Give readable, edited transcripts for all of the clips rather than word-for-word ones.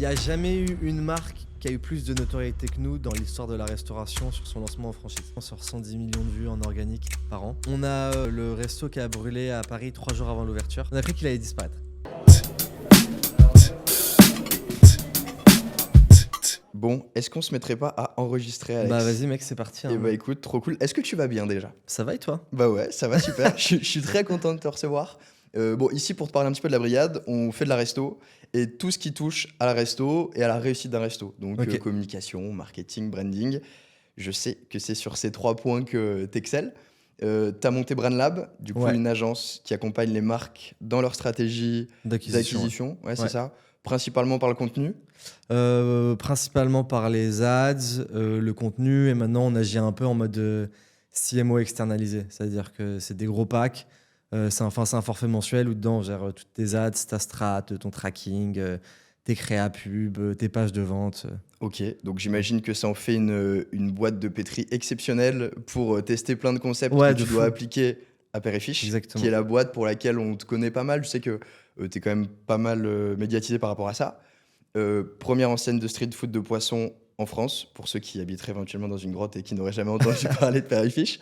n'y a jamais eu une marque qui a eu plus de notoriété que nous dans l'histoire de la restauration sur son lancement en franchise. On sort 110 millions de vues en organique par an. On a le resto qui a brûlé à Paris 3 jours avant l'ouverture. On a cru qu'il allait disparaître. Bon, est-ce qu'on se mettrait pas à enregistrer, Alex? Bah vas-y mec, c'est parti. Et bah écoute, trop cool. Est-ce que tu vas bien déjà? Ça va et toi? Bah ouais, ça va super. Je suis très content de te recevoir. Bon, ici, pour te parler un petit peu de la Brigade, on fait de la resto et tout ce qui touche à la resto et à la réussite d'un resto. Donc, Ok. communication, marketing, branding. Je sais que c'est sur ces 3 points que t'excelles. T'as monté Brandlab, du coup, Ouais. une agence qui accompagne les marques dans leur stratégie d'acquisition. Ouais, c'est Ouais. ça. Principalement par le contenu. Principalement par les ads, le contenu, et maintenant on agit un peu en mode CMO externalisé, c'est-à-dire que c'est des gros packs, c'est un forfait mensuel où dedans on gère toutes tes ads, ta strat, ton tracking, tes créas pub, tes pages de vente. Ok, donc j'imagine que ça en fait une boîte de pétri exceptionnelle pour tester plein de concepts Ouais, que tu de dois fou. appliquer à Père et Fiche, Exactement. qui est la boîte pour laquelle on te connaît pas mal. Je sais que tu es quand même pas mal médiatisé par rapport à ça. Première enseigne de street food de poisson en France, pour ceux qui habiteraient éventuellement dans une grotte et qui n'auraient jamais entendu parler de Père et Fiche.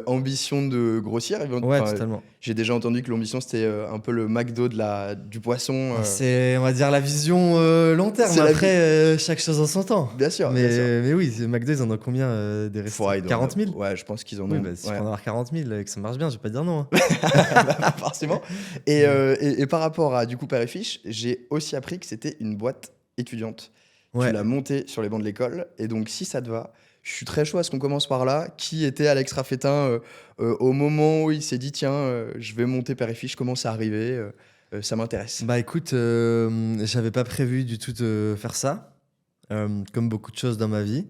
Ambition de grossir. Ouais, Enfin, totalement. j'ai déjà entendu que l'ambition c'était un peu le McDo du poisson. C'est, on va dire, la vision long terme. C'est la Après, chaque chose en son temps. Bien sûr, bien sûr. Mais oui, McDo, ils en ont combien des restos? Ouais, ils doivent en 40 000? avoir- Ouais, je pense qu'ils en Oui, ont. bah, si Ouais. je peux en avoir 40 000 et que ça marche bien, je vais pas dire non. Hein. Bah, forcément. Et par rapport à du coup Père et Fiche, j'ai aussi appris que c'était une boîte étudiante. Ouais. Tu l'as montée sur les bancs de l'école. Et donc, si ça te va, je suis très chaud à ce qu'on commence par là. Qui était Alex Raffetin au moment où il s'est dit, tiens, je vais monter Père et Fiche, comment c'est arrivé ça m'intéresse. Bah écoute, j'avais pas prévu du tout de faire ça, comme beaucoup de choses dans ma vie.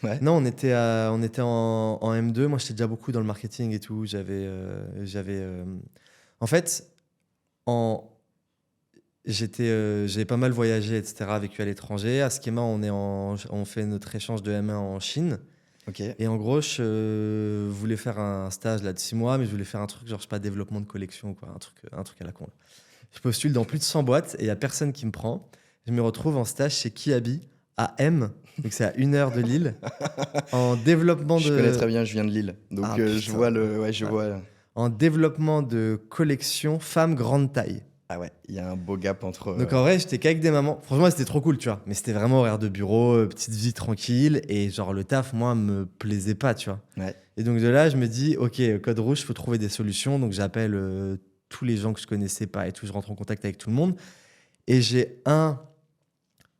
Ouais. Non, on était en M2. Moi, j'étais déjà beaucoup dans le marketing et tout. En fait, j'avais pas mal voyagé, etc., vécu à l'étranger. À Schema, on fait notre échange de M1 en Chine. Ok. Et en gros, je voulais faire un stage là de 6 mois, mais je voulais faire un truc genre, je sais pas, développement de collection, quoi, un truc à la con. Là. Je postule dans plus de 100 boîtes et il y a personne qui me prend. Je me retrouve en stage chez Kiabi à M, donc c'est à 1 heure de Lille, en développement Je de... connais très bien, je viens de Lille. Donc, Ah, je putain. vois le. Ouais, je vois. En développement de collection femmes grande taille. Ah ouais, il y a un beau gap entre. Donc en vrai, j'étais qu'avec des mamans. Franchement, c'était trop cool, tu vois. Mais c'était vraiment horaire de bureau, petite vie tranquille. Et genre, le taf, moi, me plaisait pas, tu vois. Ouais. Et donc de là, je me dis, ok, code rouge, faut trouver des solutions. Donc j'appelle tous les gens que je connaissais pas et tout. Je rentre en contact avec tout le monde. Et j'ai un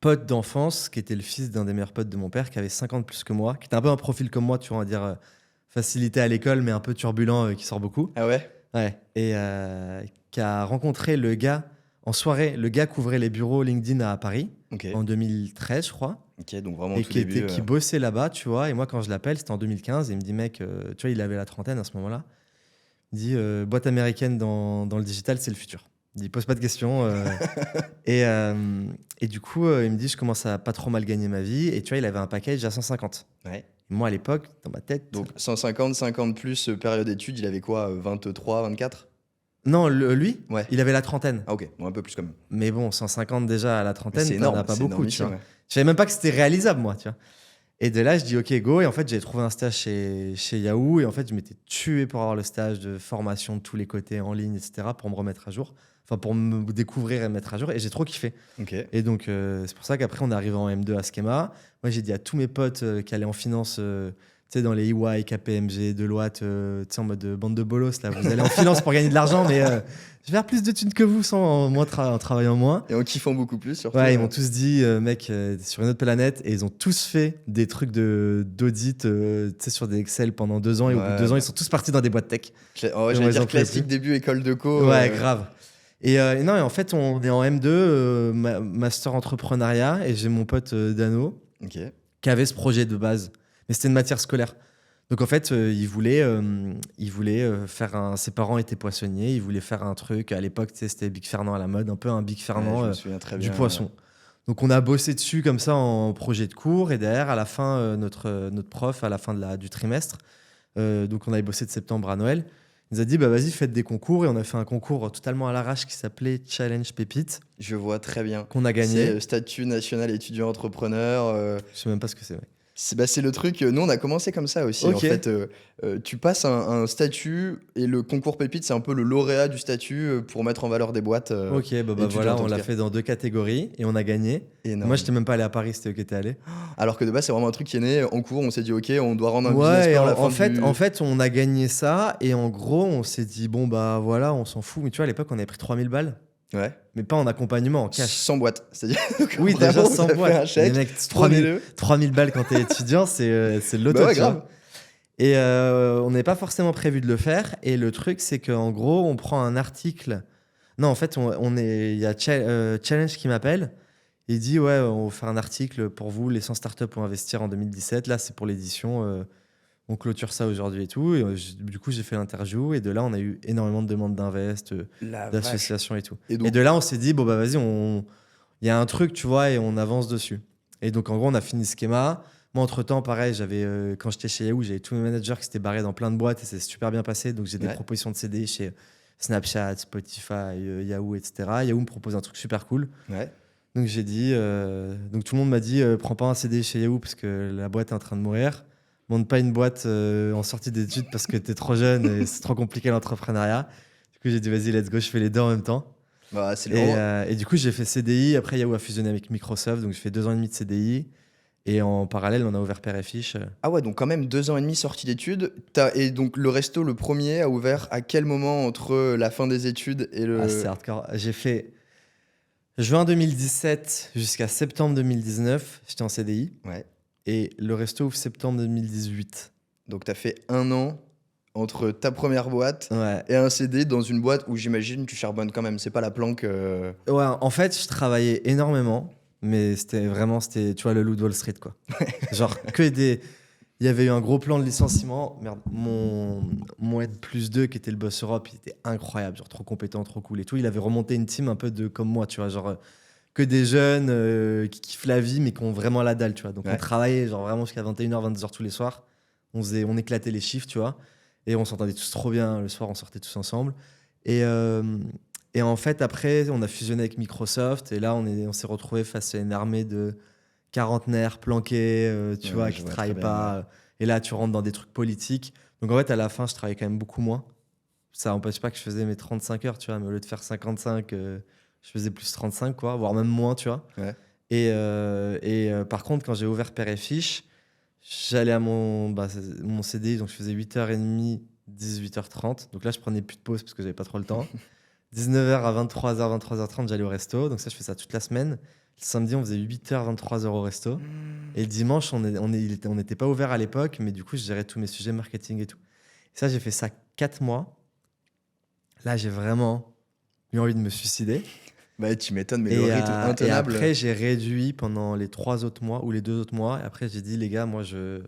pote d'enfance qui était le fils d'un des meilleurs potes de mon père, qui avait 50 plus que moi, qui était un peu un profil comme moi, tu vois, on va dire facilité à l'école, mais un peu turbulent, qui sort beaucoup. Ah ouais. Ouais. Et qui a rencontré le gars en soirée. Le gars couvrait les bureaux LinkedIn à Paris Ok. en 2013, je crois. Ok, donc vraiment Et tout début. qui bossait là-bas, tu vois. Et moi, quand je l'appelle, c'était en 2015. Et il me dit, mec, tu vois, il avait la trentaine à ce moment-là. Il dit, boîte américaine dans le digital, c'est le futur. Il dit, pose pas de questions. Et du coup, il me dit, je commence à pas trop mal gagner ma vie. Et tu vois, il avait un package à 150. Ouais. Et moi, à l'époque, dans ma tête. Donc 150, 50 plus période d'études, il avait quoi 23, 24? Non, lui, Ouais. il avait la trentaine. Ah ok, bon, un peu plus quand même. Mais bon, 150 déjà à la Mais trentaine, c'est t'en énorme, as pas c'est beaucoup, tu énormissime, vois. ouais. Je savais même pas que c'était réalisable, moi, tu vois. Et de là, je dis, OK, go. Et en fait, j'ai trouvé un stage chez Yahoo. Et en fait, je m'étais tué pour avoir le stage de formation de tous les côtés en ligne, etc., pour me remettre à jour. Enfin, pour me découvrir et me mettre à jour. Et j'ai trop kiffé. Ok. Et donc, c'est pour ça qu'après, on est arrivé en M2 à Schema. Moi, j'ai dit à tous mes potes qui allaient en finance, tu sais, dans les EY, KPMG, Deloitte, tu sais, en mode bande de bolos, là. Vous allez en finance pour gagner de l'argent, mais je vais faire plus de thunes que vous en travaillant moins. Et en kiffant beaucoup plus surtout. Ouais, ils m'ont tous dit, mec, t'es sur une autre planète. Et ils ont tous fait des trucs d'audit, tu sais, sur des Excel pendant 2 ans. Et au bout de 2 ans, ils sont tous partis dans des boîtes tech. Ouais, Moi, j'allais ils dire en pouvaient classique plus. début école de co. Ouais, grave. Et non, et en fait, on est en M2, master entrepreneuriat. Et j'ai mon pote Dano Ok. qui avait ce projet de base. Mais c'était une matière scolaire. Donc en fait, il voulait faire un... Ses parents étaient poissonniers. Il voulait faire un truc. À l'époque, tu sais, c'était Big Fernand à la mode. Un peu un Big Ouais, Fernand je me souviens très du bien. poisson. Donc on a bossé dessus comme ça en projet de cours. Et derrière, à la fin, notre prof, à la fin du trimestre, donc on avait bossé de septembre à Noël, Il nous a dit, bah vas-y, faites des concours. Et on a fait un concours totalement à l'arrache qui s'appelait Challenge Pépite, Je vois très bien. qu'on a C'est gagné. statut national étudiant entrepreneur. Je sais même pas ce que c'est. Ouais. C'est le truc. Nous, on a commencé comme ça aussi. En Ok. fait, tu passes un statut et le concours Pépite, c'est un peu le lauréat du statut pour mettre en valeur des boîtes. Ok, bah étudiantes, voilà, en on tout l'a cas. fait dans 2 catégories et on a gagné. Énorme. Moi, j'étais même pas allé à Paris, c'était eux qui étaient allés. Alors que de base, c'est vraiment un truc qui est né en cours. On s'est dit, ok, on doit rendre un business Ouais, et plan à la en fin fait, du. en fait, on a gagné ça et en gros, on s'est dit, bon, bah voilà, on s'en fout. Mais tu vois, à l'époque, on avait pris 3000 balles, Ouais. mais pas en accompagnement, en cash. 100 boîtes. C'est-à-dire. Oui, vraiment, déjà vous 100 avez fait un boîtes. chèque. Les mecs, 3000, Prenez-le. 3000 balles quand t'es étudiant, c'est de l'auto, Bah ouais, tu vois. grave. Et on n'avait pas forcément prévu de le faire. Et le truc, c'est qu'en gros, on prend un article. Non, en fait, il y a Challenge qui m'appelle. Il dit, ouais, on va faire un article pour vous, les 100 startups pour investir en 2017. Là, c'est pour l'édition. On clôture ça aujourd'hui et tout. Et du coup, j'ai fait l'interview. Et de là, on a eu énormément de demandes d'invest, La vache. d'associations et tout. Et Et donc, de là, on s'est dit, bon, bah vas-y, il y a un truc, tu vois, et on avance dessus. Et donc, en gros, on a fini ce schéma. Moi, entre-temps, pareil, quand j'étais chez Yahoo, j'avais tous mes managers qui s'étaient barrés dans plein de boîtes et c'est super bien passé. Donc, j'ai des Ouais. propositions de CDI chez Snapchat, Spotify, Yahoo, etc. Yahoo me propose un truc super cool. ouais. Donc, j'ai dit, donc tout le monde m'a dit, prends pas un CDI chez Yahoo parce que la boîte est en train de mourir. Monte pas une boîte en sortie d'études parce que t'es trop jeune et c'est trop compliqué l'entrepreneuriat. Du coup, j'ai dit, vas-y, let's go, je fais les deux en même temps. Bah, c'est le Et du coup, j'ai fait CDI. Après, Yahoo a fusionné avec Microsoft. Donc, j'ai fait 2 ans et demi de CDI. Et en parallèle, on a ouvert Père et Fiche. Ah ouais, donc quand même 2 ans et demi sortie d'études. Et donc le resto, le premier, a ouvert à quel moment entre la fin des études et le. Ah, c'est hardcore. J'ai fait juin 2017 jusqu'à septembre 2019. J'étais en CDI. Ouais. Et le resto ouvre septembre 2018. Donc t'as fait 1 an entre ta première boîte Ouais. et un CD dans une boîte où j'imagine tu charbonnes quand même. C'est pas la planque. Ouais, en fait, je travaillais énormément. Mais c'était, tu vois, le loup de Wall Street, quoi. Genre, il y avait eu un gros plan de licenciement. Merde, mon N+2, qui était le boss Europe, il était incroyable, genre trop compétent, trop cool et tout. Il avait remonté une team un peu comme moi, tu vois, genre que des jeunes qui kiffent la vie, mais qui ont vraiment la dalle, tu vois. Donc Ouais. on travaillait genre vraiment jusqu'à 21h, 22h tous les soirs. On éclatait les chiffres, tu vois. Et on s'entendait tous trop bien. Le soir, on sortait tous ensemble. Et en fait, après, on a fusionné avec Microsoft. Et là, on s'est retrouvé face à une armée de quarantenaires planqués, tu Ouais, vois, je qui vois travaillent très bien, pas. Et là, tu rentres dans des trucs politiques. Donc en fait, à la fin, je travaillais quand même beaucoup moins. Ça n'empêche pas que je faisais mes 35 heures, tu vois. Mais au lieu de faire 55, je faisais plus 35, quoi, voire même moins, tu vois. Ouais. Et par contre, quand j'ai ouvert Père et Fiche, j'allais à mon CDI, donc je faisais 8h30, 18h30. Donc là, je prenais plus de pause parce que j'avais pas trop le temps. 19h à 23h, 23h30, j'allais au resto. Donc ça, je fais ça toute la semaine. Le samedi, on faisait 8h, 23h au resto. Et le dimanche, on n'était pas ouvert à l'époque, mais du coup, je gérais tous mes sujets marketing et tout. Et ça, j'ai fait ça 4 mois. Là, j'ai vraiment eu envie de me suicider. Bah tu m'étonnes, mais le rythme Et intenable. après, j'ai réduit pendant les 3 autres mois ou les 2 autres mois. Et après, j'ai dit, les gars, moi, je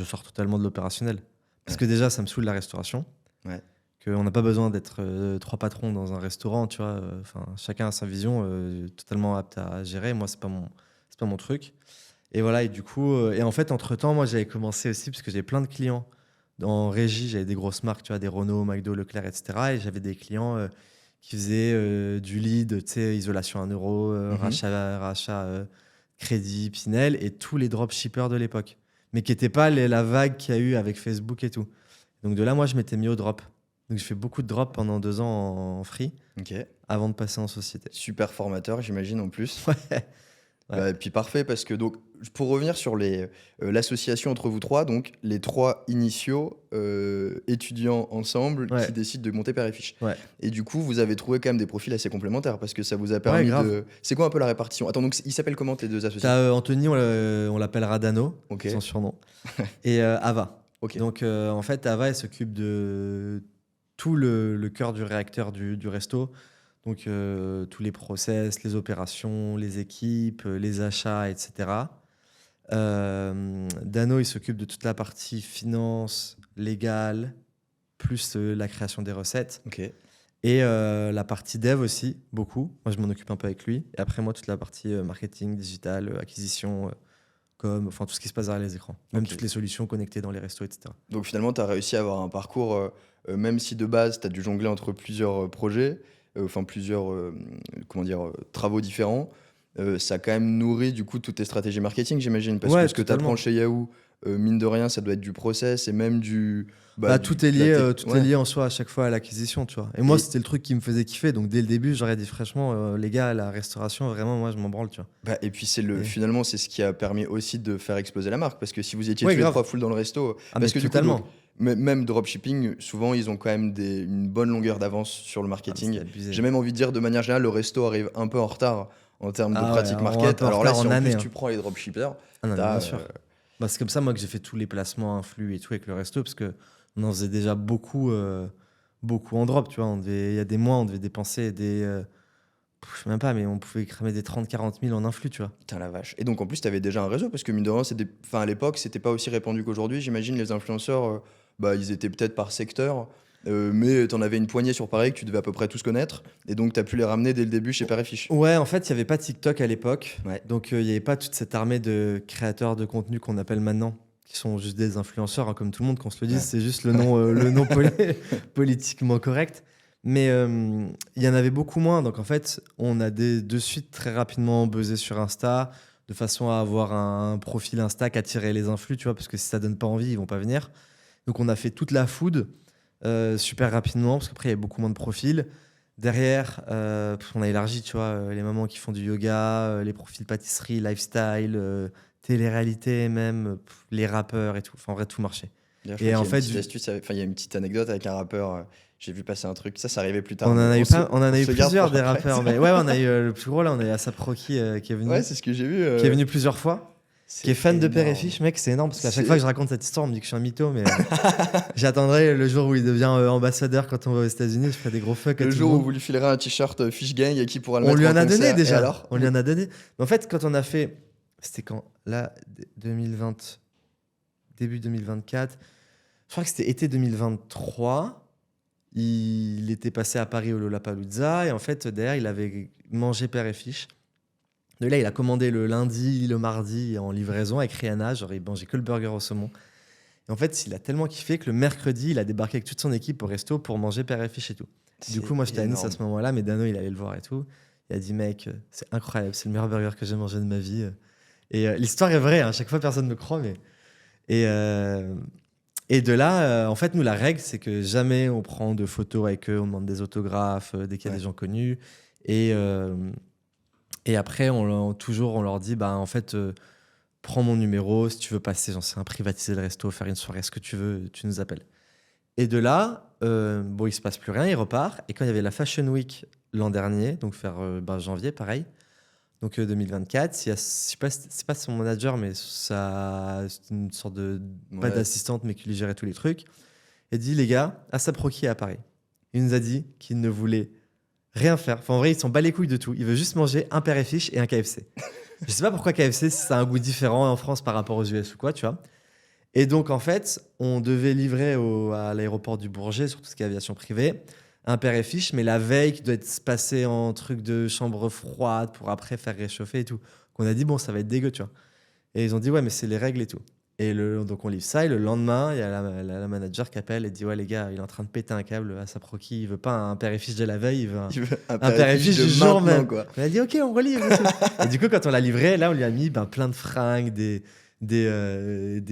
sors totalement de l'opérationnel. Parce que déjà, ça me saoule la restauration. Ouais. Qu'on n'a pas besoin d'être 3 patrons dans un restaurant, tu vois. Chacun a sa vision, totalement apte à gérer. Moi, c'est pas mon truc. Et voilà, et du coup, et en fait, entre-temps, moi, j'avais commencé aussi, parce que j'ai plein de clients en régie. J'avais des grosses marques, tu vois, des Renault, McDo, Leclerc, etc. Et j'avais des clients qui faisaient du lead, tu sais, isolation 1 euro, rachat crédit, Pinel, et tous les dropshippers de l'époque. Mais qui n'étaient pas la vague qu'il y a eu avec Facebook et tout. Donc de là, moi, je m'étais mis au drop. Donc j'ai fait beaucoup de drops pendant 2 ans en free, Ok. avant de passer en société. Super formateur, j'imagine en plus. Ouais. Bah, et puis parfait, parce que donc, pour revenir sur l'association entre vous trois, donc les 3 initiaux étudiants ensemble Ouais. qui décident de monter Père et Fiche. Ouais. Et du coup, vous avez trouvé quand même des profils assez complémentaires parce que ça vous a permis grave. de. C'est quoi un peu la répartition? Attends, donc ils s'appellent comment tes 2 associés? T'as Anthony, on l'appellera Dano, Ok. c'est son surnom. Et Ava. Ok. Donc en fait, Ava, elle s'occupe de tout le cœur du réacteur du resto. Donc tous les process, les opérations, les équipes, les achats, etc. Dano, il s'occupe de toute la partie finance, légale, plus la création des recettes. Ok. Et la partie dev aussi, beaucoup. Moi, je m'en occupe un peu avec lui. Et après, moi, toute la partie marketing, digital, acquisition, com, enfin tout ce qui se passe derrière les écrans. Même Ok. toutes les solutions connectées dans les restos, etc. Donc finalement, tu as réussi à avoir un parcours même si de base, tu as dû jongler entre plusieurs projets, enfin plusieurs comment dire, travaux différents, ça a quand même nourri du coup toutes tes stratégies marketing, j'imagine, parce que Ouais, ce que tu apprends totalement. chez Yahoo, mine de rien, ça doit être du process et même Bah, de la tout est ouais, lié en soi à chaque fois à l'acquisition, tu vois. Et moi, et c'était le truc qui me faisait kiffer. Donc, dès le début, j'aurais dit franchement, les gars, la restauration, vraiment, moi, je m'en branle, tu vois. et puis Et... finalement, c'est ce qui a permis aussi de faire exploser la marque, parce que si vous étiez Ouais, tous les grave. 3 full dans le resto, Ah, mais parce que du coup, donc, totalement. même dropshipping, souvent, ils ont quand même une bonne longueur d'avance sur le Ah, mais c'était marketing. abusé. J'ai même envie de dire, de manière générale, le resto arrive un peu en retard en termes de Ah ouais, pratique un market. peu en Alors là, retard si en en année, plus hein. tu prends les dropshippers, Ah non, mais bien t'as, sûr. Bah, c'est comme ça, moi, que j'ai fait tous les placements influx et tout avec le resto, parce que on en faisait déjà beaucoup, beaucoup en drop, tu vois. Il y a des mois, on devait dépenser je sais même pas, mais on pouvait cramer des 30-40 000 en influx, tu vois. putain la vache. Et donc en plus, t'avais déjà un réseau, parce que mine de rien, enfin, à l'époque, c'était pas aussi répandu qu'aujourd'hui. J'imagine les influenceurs, ils étaient peut-être par secteur, mais t'en avais une poignée sur Paris que tu devais à peu près tous connaître. Et donc t'as pu les ramener dès le début chez Père et Fiche. Ouais, en fait, il n'y avait pas TikTok à l'époque. Ouais. Donc, il n'y avait pas toute cette armée de créateurs de contenu qu'on appelle maintenant, qui sont juste des influenceurs, hein, comme tout le monde, qu'on se le dise. Ouais. C'est juste Ouais. le nom politiquement correct. Mais il y en avait beaucoup moins. Donc, en fait, on a de suite très rapidement buzzé sur Insta, de façon à avoir un profil Insta qui attirait les influx, tu vois, parce que si ça donne pas envie, ils vont pas venir. Donc, on a fait toute la food super rapidement, parce qu'après, il y avait beaucoup moins de profils. Derrière, on a élargi, tu vois, les mamans qui font du yoga, les profils pâtisserie, lifestyle, télé-réalité même, les rappeurs et tout. Enfin, en vrai, tout marchait. D'ailleurs, je Et crois en qu'il y a une fait, petite astuce, enfin, il y a une petite anecdote avec un rappeur. J'ai vu passer un truc. Ça arrivait plus on tard, en mais a eu pas, on en on a eu se le garde plusieurs pour des après. rappeurs. Mais ouais, on a eu le plus gros là, on a eu Asap Rocky qui est venu, Ouais, c'est ce que j'ai vu. qui est venu plusieurs fois, qui est C'est fan de Père et énorme. Fiche. Mec, c'est énorme parce qu'à chaque C'est- fois que je raconte cette histoire, on me dit que je suis un mytho, mais j'attendrai le jour où il devient ambassadeur quand on va aux États-Unis. Je ferai des gros fuck à Le tout le jour où monde. vous lui filerez un t-shirt Fish Gang et qui pourra le On mettre lui en en a donné concert. Et déjà. alors? On lui en a donné. Mais en fait, quand on a fait. C'était quand là, 2020. Début 2024. Je crois que c'était été 2023. Il était passé à Paris au Lollapalooza. Et en fait, derrière, il avait mangé Père et Fiche. De là, il a commandé le lundi, le mardi en livraison avec Rihanna. Genre, il mangeait que le burger au saumon. Et en fait, il a tellement kiffé que le mercredi, il a débarqué avec toute son équipe au resto pour manger Père et Fiche et tout. Du coup, moi, j'étais à Nice à énorme. ce moment-là, mais Dano, il allait le voir et tout. Il a dit, mec, c'est incroyable, c'est le meilleur burger que j'ai mangé de ma vie. Et l'histoire est vraie, hein, à chaque fois, personne ne me croit. Mais... Et, euh, et de là, en fait, nous, la règle, c'est que jamais on prend de photos avec eux, on demande des autographes dès qu'il y a Ouais. des gens connus. Et, euh, et après, toujours, on leur dit, bah, en fait, prends mon numéro, si tu veux passer, j'en sais rien, privatiser le resto, faire une soirée, ce que tu veux, tu nous appelles. Et de là, bon, il se passe plus rien, il repart. Et quand il y avait la Fashion Week l'an dernier, donc vers janvier, pareil, donc 2024, je sais pas, c'est pas son manager, mais c'est une sorte de, pas Ouais. d'assistante, mais qui lui gérait tous les trucs. Il dit, les gars, Asap Rocky est à Paris. Il nous a dit qu'il ne voulait rien faire. Enfin, en vrai, il s'en bat les couilles de tout. Il veut juste manger un Père et Fiche et un KFC. Je sais pas pourquoi KFC, si ça a un goût différent en France par rapport aux US ou quoi, tu vois. Et donc, en fait, on devait livrer à l'aéroport du Bourget, sur tout ce qui est aviation privée, un Père et Fiche, mais la veille, qui doit être passé en truc de chambre froide pour après faire réchauffer et tout. Qu'on a dit, bon, ça va être dégueu, tu vois. Et ils ont dit, ouais, mais c'est les règles et tout. Donc, on livre ça, et le lendemain, il y a la manager qui appelle et dit, ouais, les gars, il est en train de péter un câble à Saproki, il veut pas un Père et Fiche de la veille, il veut Il veut un un Père et Fiche de du jour maintenant, même. quoi. On a dit, ok, on relivre. Et tout. Et du coup, quand on l'a livré, là, on lui a mis plein de fringues, des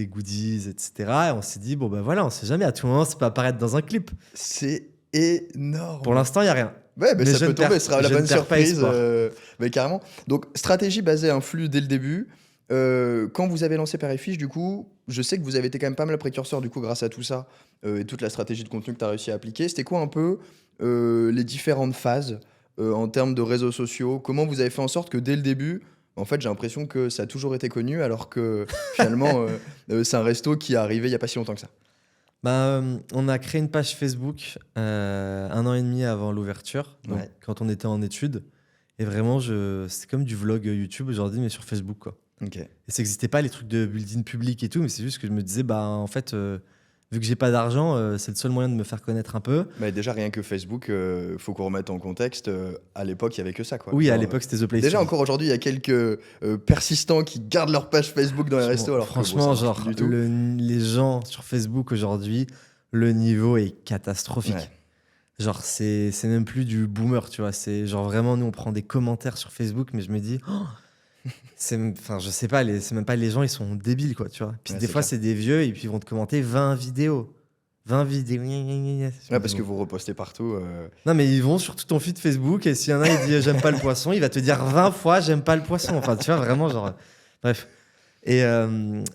goodies, etc. Et on s'est dit, bon, ben voilà, on sait jamais, à tout moment, ça peut apparaître dans un clip. C'est énorme. Pour l'instant, il n'y a rien. Ouais, mais Mais ça je peut ne tomber, perds- ce sera la je ne bonne perds pas surprise. espoir. Mais carrément. Donc, stratégie basée à un flux dès le début. Quand vous avez lancé Père et Fiche, du coup, je sais que vous avez été quand même pas mal précurseur, du coup, grâce à tout ça et toute la stratégie de contenu que tu as réussi à appliquer. C'était quoi un peu les différentes phases en termes de réseaux sociaux? Comment vous avez fait en sorte que dès le début, en fait, j'ai l'impression que ça a toujours été connu, alors que finalement, c'est un resto qui est arrivé il n'y a pas si longtemps que ça. On a créé une page Facebook 1 an et demi avant l'ouverture, donc Ouais. quand on était en études. Et vraiment, c'est comme du vlog YouTube aujourd'hui, mais sur Facebook, quoi. Ok. Et ça n'existait pas, les trucs de building public et tout, mais c'est juste que je me disais, bah, en fait, vu que j'ai pas d'argent, c'est le seul moyen de me faire connaître un peu. Mais déjà, rien que Facebook, faut qu'on remette en contexte. À l'époque, il n'y avait que ça, quoi. Oui, à Genre, l'époque, c'était The Place. déjà, encore aujourd'hui, il y a quelques persistants qui gardent leur page Facebook dans les restos, alors que, bon, ça franchement, marche genre, plus du tout. les gens sur Facebook aujourd'hui, le niveau est catastrophique. Ouais. Genre, c'est même plus du boomer, tu vois. C'est genre vraiment, nous, on prend des commentaires sur Facebook, mais je me dis, oh, enfin, je sais pas, c'est même pas les gens, ils sont débiles, quoi, tu vois. Puis Ouais, des c'est fois, clair. c'est des vieux, et puis ils vont te commenter 20 vidéos. 20 vidéos. Gna, gna, gna, gna. Je me Ouais, dis, parce que bon. vous repostez partout. Non, mais ils vont sur tout ton feed Facebook, et s'il y en a, il dit j'aime pas le poisson, il va te dire 20 fois j'aime pas le poisson. Enfin, tu vois, vraiment, genre. Bref. Et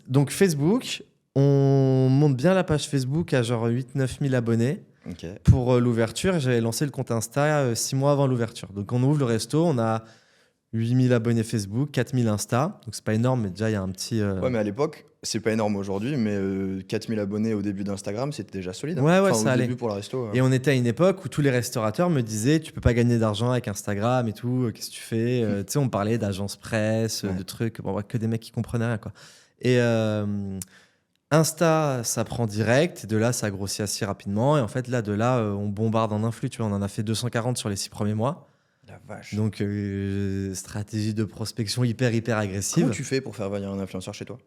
donc, Facebook, on monte bien la page Facebook à genre 8-9 000 abonnés. Ok. Pour l'ouverture, j'avais lancé le compte Insta 6 mois avant l'ouverture. Donc, on ouvre le resto, on a 8 000 abonnés Facebook, 4 000 Insta. Donc, c'est pas énorme, mais déjà, il y a un petit. Ouais, mais à l'époque, c'est pas énorme aujourd'hui, mais 4000 abonnés au début d'Instagram, c'était déjà solide. Hein. Ouais, ouais, Enfin, ça au allait. début pour la resto. Et on était à une époque où tous les restaurateurs me disaient tu peux pas gagner d'argent avec Instagram et tout, qu'est-ce que tu fais Tu sais, on parlait d'agence presse, Ouais. de trucs, bon, ouais, que des mecs qui comprenaient rien, quoi. Et Insta, ça prend direct, et de là, ça grossit assez rapidement. Et en fait, là, de là, on bombarde en influx, tu vois, on en a fait 240 sur les 6 premiers mois. La vache. Donc, stratégie de prospection hyper Comment agressive. tu fais pour faire venir un influenceur chez toi?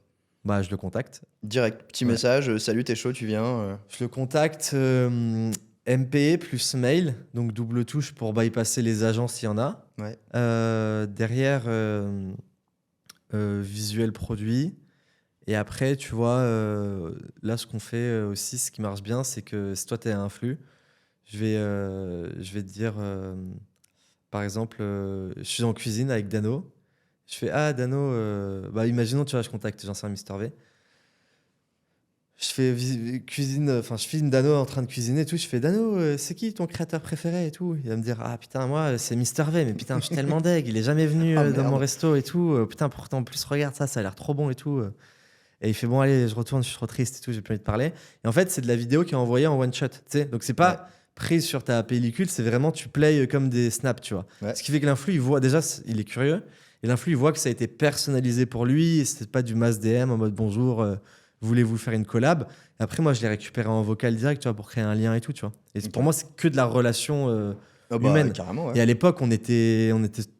Bah, je le contacte. Direct, petit Ouais. message, salut, t'es chaud, tu viens. Je le contacte MP plus mail, donc double touche pour bypasser les agences s'il y en a. Ouais. Derrière, visuel produit. Et après, tu vois, là, ce qu'on fait aussi, ce qui marche bien, c'est que si toi, tu es un flux, je vais te dire, par exemple, je suis en cuisine avec Dano. Je fais, ah, Dano, bah, imaginons, tu vois, je contacte Jean-Saint Mister V. Je fais cuisine, enfin, je filme Dano en train de cuisiner et tout. Je fais, Dano, c'est qui ton créateur préféré et tout. Il va me dire, ah putain, moi, c'est Mister V, mais putain, je suis tellement deg, il est jamais venu Ah, dans mon merde. resto et tout. Putain, pourtant, en plus, regarde ça, ça a l'air trop bon et tout. Et il fait, bon, allez, je retourne, je suis trop triste et tout, j'ai plus envie de parler. Et en fait, c'est de la vidéo qui est envoyée en one shot, tu sais. Donc, c'est pas prise sur ta pellicule, c'est vraiment, tu plays comme des snaps, tu vois. Ouais. Ce qui fait que l'influx, il voit, déjà, il est curieux. Et l'influx, il voit que ça a été personnalisé pour lui. Et c'est pas du mass DM en mode bonjour, voulez-vous faire une collab. Et après, moi, je l'ai récupéré en vocal direct, tu vois, pour créer un lien et tout, tu vois. Et Ok. pour moi, c'est que de la relation Ah bah, humaine. carrément, Et ouais. à l'époque, on était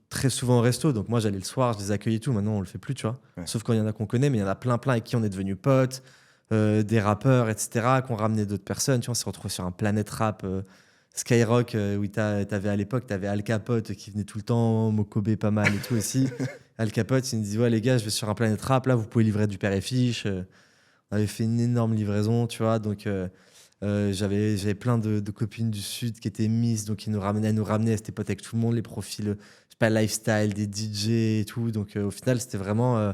très souvent au resto. Donc moi, j'allais le soir, je les accueillais et tout. Maintenant, on le fait plus, tu vois. Ouais. Sauf quand il y en a qu'on connaît, mais il y en a plein avec qui on est devenus potes, des rappeurs, etc., qui ont ramené d'autres personnes. Tu vois, on s'est retrouvés sur un Planète Rap, Skyrock, où t'avais à l'époque, t'avais Al Capote qui venait tout le temps, Mokobe pas mal et tout aussi. Al Capote, il me dit, ouais, les gars, je vais sur un Planète Rap, là, vous pouvez livrer du père et fiche. On avait fait une énorme livraison, tu vois. Donc, j'avais plein de copines du Sud qui étaient Miss, donc ils nous ramenaient à cette époque avec tout le monde, les profils, je sais pas, lifestyle, des DJ et tout. Donc, au final, c'était vraiment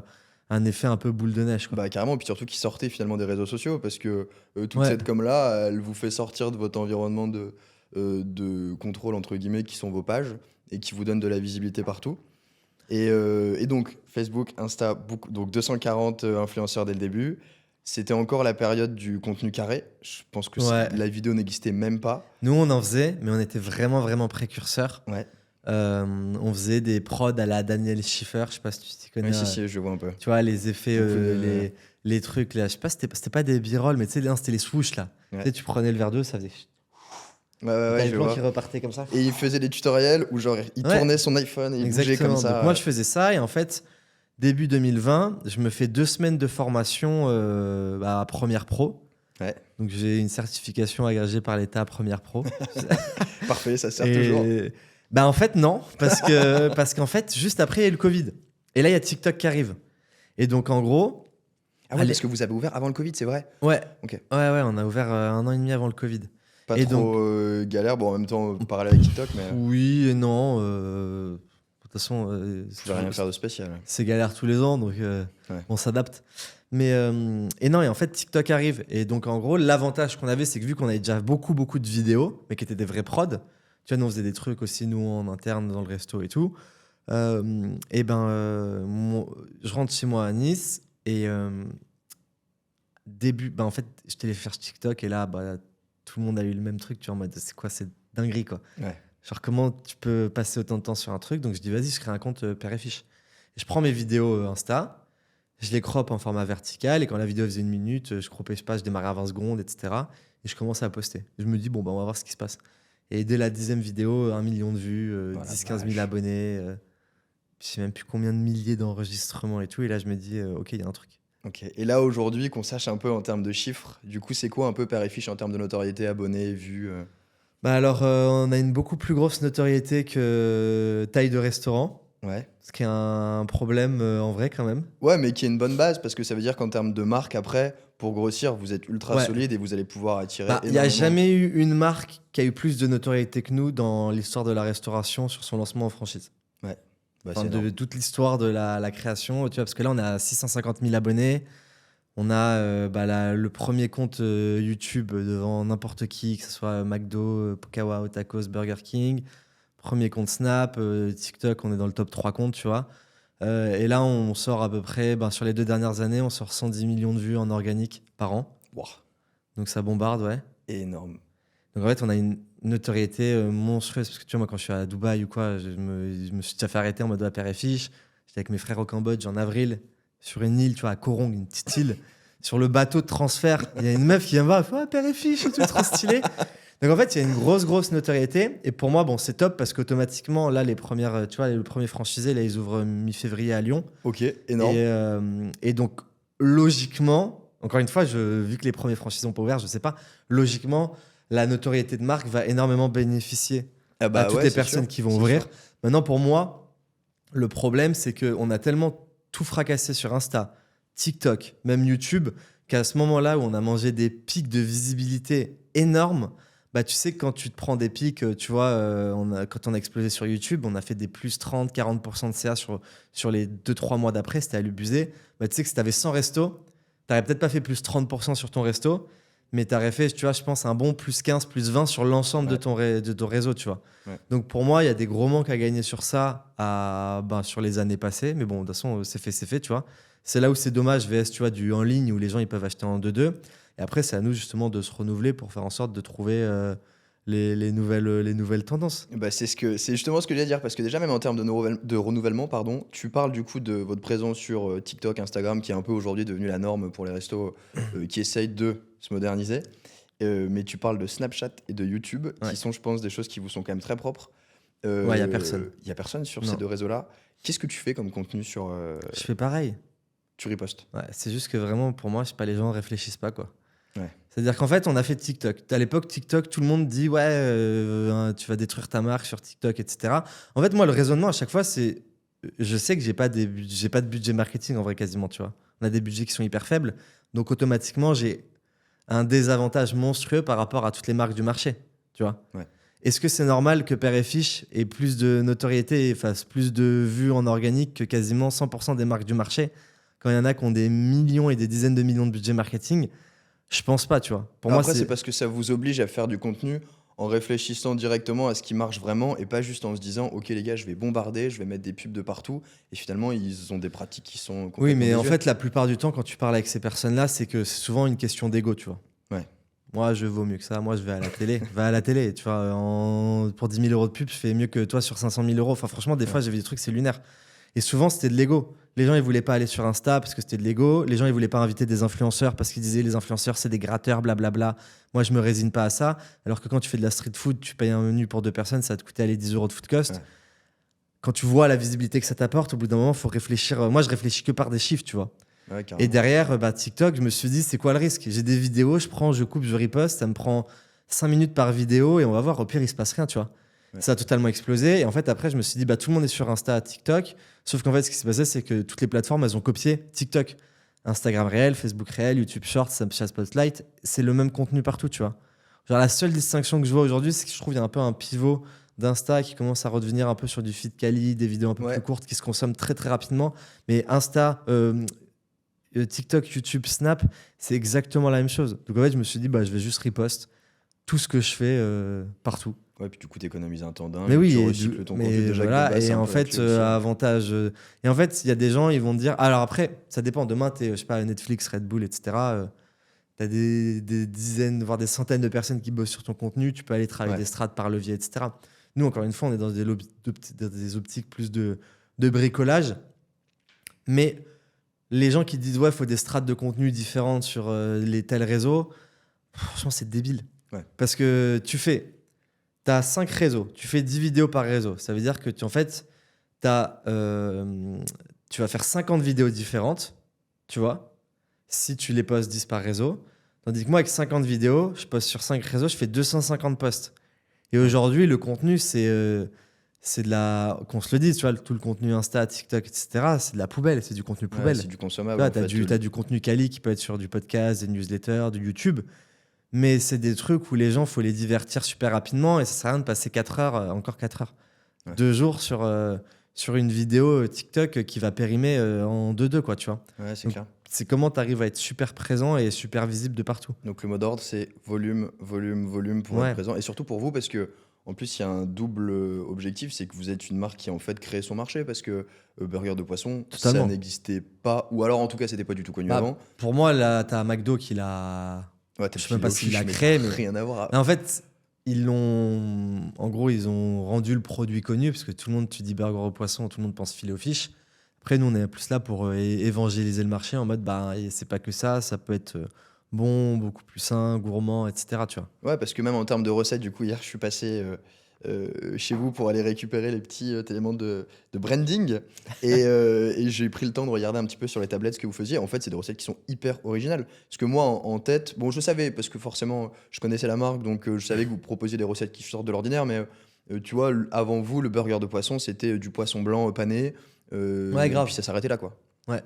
un effet un peu boule de neige, quoi. Bah, carrément, puis surtout qui sortait finalement des réseaux sociaux, parce que toute Ouais. cette com-là, elle vous fait sortir de votre environnement de contrôle, entre guillemets, qui sont vos pages, et qui vous donne de la visibilité partout. Et donc, Facebook, Insta, donc 240 influenceurs dès le début. C'était encore la période du contenu carré. Je pense que Ouais. la vidéo n'existait même pas. Nous, on en faisait, mais on était vraiment précurseurs. Ouais. On faisait des prods à la Daniel Schiffer, je sais pas si tu t'y connais. Oui, si, je vois un peu. Tu vois, les effets, On fait, les trucs, là, je sais pas, c'était pas des b-roll, mais tu sais, non, c'était les swoosh, là. Ouais. Tu sais, tu prenais le verre d'eau, ça faisait. Ouais, T'as les je plans vois. qui repartaient comme ça. Et il faisait des tutoriels où genre il Ouais. tournait son iPhone et il bougeait comme ça. Donc moi, je faisais ça et en fait, début 2020, je me fais 2 semaines de formation à Premiere Pro. Ouais. Donc j'ai une certification agrégée par l'État Premiere Pro. Parfait, ça sert Et toujours. bah en fait non, parce qu'en fait juste après il y a eu le Covid. Et là il y a TikTok qui arrive. Et donc en gros, Ah ouais, allez. parce que vous avez ouvert avant le Covid, c'est vrai. ouais, Ok. ouais, on a ouvert 1 an et demi avant le Covid. Pas Et trop galère, bon en même temps parallèle avec TikTok, mais Oui et non. De toute façon, je vais rien faire de spécial. c'est galère tous les ans, donc Ouais. on s'adapte. Mais et non, et en fait, TikTok arrive. Et donc, en gros, l'avantage qu'on avait, c'est que vu qu'on avait déjà beaucoup de vidéos, mais qui étaient des vrais prods, tu vois, nous, on faisait des trucs aussi, nous, en interne, dans le resto et tout. Et je rentre chez moi à Nice et en fait, je télécharge TikTok et là, tout le monde a eu le même truc, tu vois, en mode, c'est quoi, c'est dinguerie, quoi. Ouais. Genre, comment tu peux passer autant de temps sur un truc? Donc, je dis, vas-y, je crée un compte père et fiche. Et je prends mes vidéos Insta, je les crop en format vertical, et quand la vidéo faisait 1 minute, je croppais, je sais pas, je démarrais à 20 secondes, etc. Et je commençais à poster. Je me dis, bon, on va voir ce qui se passe. Et dès la 10e vidéo, 1 million de vues, Oh la 10-15 000 vache. abonnés, je sais même plus combien de milliers d'enregistrements et tout. Et là, je me dis, ok, il y a un truc. Ok. Et là, aujourd'hui, qu'on sache un peu en termes de chiffres, du coup, c'est quoi un peu Père et Fiche en termes de notoriété, abonnés, vues Bah alors, on a une beaucoup plus grosse notoriété que taille de restaurant, Ouais. ce qui est un problème en vrai quand même. Ouais, mais qui est une bonne base parce que ça veut dire qu'en termes de marque, après, pour grossir, vous êtes ultra Ouais. solide et vous allez pouvoir attirer Bah, il n'y a énormément. jamais eu une marque qui a eu plus de notoriété que nous dans l'histoire de la restauration sur son lancement en franchise. Ouais, bah, Enfin, c'est de énorme. toute l'histoire de la création, tu vois, parce que là, on a 650 000 abonnés. On a bah, le premier compte YouTube devant n'importe qui, que ce soit McDo, Kawa, Tacos, Burger King. Premier compte Snap, TikTok, on est dans le top 3 comptes, tu vois. Et là, on sort à peu près, ben, sur les 2 dernières années, on sort 110 millions de vues en organique par an. Wouah, Donc ça bombarde, ouais. énorme. Donc en fait, on a une notoriété monstrueuse. Parce que tu vois, moi, quand je suis à Dubaï ou quoi, je me suis déjà fait arrêter en mode à père et fiche. J'étais avec mes frères au Cambodge en avril, sur une île, tu vois, à Koh Rong, une petite île. Sur le bateau de transfert, il y a une meuf qui vient me voir, elle fait, ah, père et fiche et tout, trop stylé. Donc en fait, il y a une grosse notoriété. Et pour moi, bon, c'est top parce qu'automatiquement, là, les premières, tu vois, le premier franchisé, là, ils ouvrent mi-février à Lyon. Ok, énorme. Et donc, logiquement, encore une fois, vu que les premiers franchisés n'ont pas ouvert, je sais pas, logiquement, la notoriété de marque va énormément bénéficier Ah à bah toutes ouais, les c'est personnes sûr, qui vont c'est ouvrir. sûr. Maintenant, pour moi, le problème, c'est qu'on a tellement tout fracassé sur Insta, TikTok, même YouTube, qu'à ce moment-là où on a mangé des pics de visibilité énormes, bah, tu sais que quand tu te prends des pics, tu vois, quand on a explosé sur YouTube, on a fait des plus 30-40% de CA sur les 2-3 mois d'après, c'était à l'ubusé. Bah, tu sais que si tu avais 100 restos, tu n'aurais peut-être pas fait plus 30% sur ton resto, mais tu aurais fait, tu vois, je pense, un bon plus 15, plus 20 sur l'ensemble de Ouais, de ton réseau, tu vois. ouais. Donc pour moi, il y a des gros manques à gagner sur ça ben, sur les années passées. Mais bon, de toute façon, c'est fait, tu vois. C'est là où c'est dommage, VS, tu vois, du en ligne où les gens ils peuvent acheter en 2-2. Et après, c'est à nous justement de se renouveler pour faire en sorte de trouver les nouvelles tendances. Bah, c'est justement ce que j'allais dire parce que déjà même en termes de renouvellement, pardon, tu parles du coup de votre présence sur TikTok, Instagram, qui est un peu aujourd'hui devenu la norme pour les restos qui essayent de se moderniser. Mais tu parles de Snapchat et de YouTube, qui Ouais, sont, je pense, des choses qui vous sont quand même très propres. ouais, il y a personne. Il y a personne sur ces Non, deux réseaux-là. Qu'est-ce que tu fais comme contenu sur je fais pareil. tu ripostes? Ouais, c'est juste que vraiment, pour moi, je sais pas, les gens réfléchissent pas, quoi. Ouais. C'est-à-dire qu'en fait, on a fait TikTok. À l'époque, TikTok, tout le monde dit ouais, tu vas détruire ta marque sur TikTok, etc. En fait, moi, le raisonnement à chaque fois, c'est je sais que j'ai pas de budget marketing en vrai quasiment, tu vois. On a des budgets qui sont hyper faibles, donc automatiquement, j'ai un désavantage monstrueux par rapport à toutes les marques du marché, tu vois. Ouais. Est-ce que c'est normal que Père et Fiche ait plus de notoriété et fasse plus de vues en organique que quasiment 100% des marques du marché quand il y en a qui ont des millions et des dizaines de millions de budget marketing? Je pense pas, tu vois. Pour moi, Après, c'est c'est parce que ça vous oblige à faire du contenu en réfléchissant directement à ce qui marche vraiment et pas juste en se disant, ok les gars, je vais bombarder, je vais mettre des pubs de partout. Et finalement, ils ont des pratiques qui sont oui, complètement mais en désuètes. fait, la plupart du temps, quand tu parles avec ces personnes-là, c'est que c'est souvent une question d'ego, tu vois. Ouais. Moi, je vaux mieux que ça. Moi, je vais à la télé. Va à la télé, tu vois. Pour 10 000 euros de pub, je fais mieux que toi sur 500 000 euros. Enfin, franchement, des Ouais. fois, j'ai vu des trucs, c'est lunaire. Et souvent, c'était de l'ego. Les gens, ils voulaient pas aller sur Insta parce que c'était de l'ego. Les gens, ils voulaient pas inviter des influenceurs parce qu'ils disaient les influenceurs, c'est des gratteurs, blablabla. Moi, je me résigne pas à ça. Alors que quand tu fais de la street food, tu payes un menu pour 2 personnes, ça va te coûter aller 10 euros de food cost. Ouais. Quand tu vois la visibilité que ça t'apporte, au bout d'un moment, il faut réfléchir. Moi, je réfléchis que par des chiffres, tu vois. Ouais, Et carrément. derrière, bah, TikTok, je me suis dit, c'est quoi le risque? J'ai des vidéos, je prends, je coupe, je riposte, ça me prend 5 minutes par vidéo et on va voir, au pire, il se passe rien, tu vois. Ouais. Ça a totalement explosé. Et en fait, après, je me suis dit, bah, tout le monde est sur Insta, TikTok. Sauf qu'en fait, ce qui s'est passé, c'est que toutes les plateformes, elles ont copié TikTok. Instagram réel, Facebook réel, YouTube Shorts, Snapchat Spotlight. C'est le même contenu partout, tu vois. Genre, la seule distinction que je vois aujourd'hui, c'est que je trouve qu'il y a un peu un pivot d'Insta qui commence à redevenir un peu sur du feed quali, des vidéos un peu plus Ouais. courtes qui se consomment très très rapidement. Mais Insta, TikTok, YouTube, Snap, c'est exactement la même chose. Donc en fait, je me suis dit, bah, je vais juste repost tout ce que je fais partout. Ouais, puis du coup, t'économises un temps dingue Mais et oui, tu recycles ton contenu. mais Déjà que de voilà, base, c'est et un en peu la fait, clé aussi. avantage. Et en fait, il y a des gens, ils vont te dire. Alors après, ça dépend. Demain, t'es, je sais pas, Netflix, Red Bull, etc. T'as des dizaines, voire des centaines de personnes qui bossent sur ton contenu. Tu peux aller travailler Ouais. des strates par levier, etc. Nous, encore une fois, on est dans dans des optiques plus de bricolage. Mais les gens qui disent, ouais, il faut des strates de contenu différentes sur les tels réseaux, franchement, c'est débile. Ouais. Parce que tu as 5 réseaux, tu fais 10 vidéos par réseau. Ça veut dire que en fait, tu vas faire 50 vidéos différentes, tu vois. si tu les postes 10 par réseau. Tandis que moi, avec 50 vidéos, je poste sur 5 réseaux, je fais 250 posts. Et aujourd'hui, le contenu, c'est de la. Qu'on se le dise, tu vois, tout le contenu Insta, TikTok, etc., c'est de la poubelle, c'est du contenu Ouais, poubelle. c'est du Tu consommable vois, en fait. t'as du contenu quali qui peut être sur du podcast, des newsletters, du YouTube. Mais c'est des trucs où les gens, faut les divertir super rapidement et ça sert à rien de passer 4 heures, encore 4 heures. Ouais. 2 jours sur une vidéo TikTok qui va périmer en 2-2, quoi, tu vois. Ouais, c'est Donc, clair. c'est comment tu arrives à être super présent et super visible de partout. Donc le mot d'ordre, c'est volume, volume, volume pour être Ouais, présent. Et surtout pour vous, parce que en plus, il y a un double objectif, c'est que vous êtes une marque qui a en fait créé son marché, parce que burger de poisson, ça totalement. n'existait pas, ou alors en tout cas, c'était pas du tout connu avant. Bah, pour moi, là, t'as McDo qui l'a. Ouais, t'as Je le sais même pas filet au s'il l'a fish, mais créé, mais. rien à voir. Mais en fait, ils l'ont. En gros, ils ont rendu le produit connu, parce que tout le monde, tu dis burger au poisson, tout le monde pense filet au fish. Après, nous, on est plus là pour évangéliser le marché en mode, bah, et c'est pas que ça peut être bon, beaucoup plus sain, gourmand, etc. Tu vois. Ouais, parce que même en termes de recettes, du coup, hier, je suis passé chez vous pour aller récupérer les petits éléments de branding. Et j'ai pris le temps de regarder un petit peu sur les tablettes ce que vous faisiez. En fait, c'est des recettes qui sont hyper originales. Parce que moi, en tête, bon, je savais, parce que forcément, je connaissais la marque, donc je savais que vous proposiez des recettes qui sortent de l'ordinaire. Mais tu vois, avant vous, le burger de poisson, c'était du poisson blanc pané. Ouais, Et grave. puis ça s'arrêtait là, quoi. Ouais.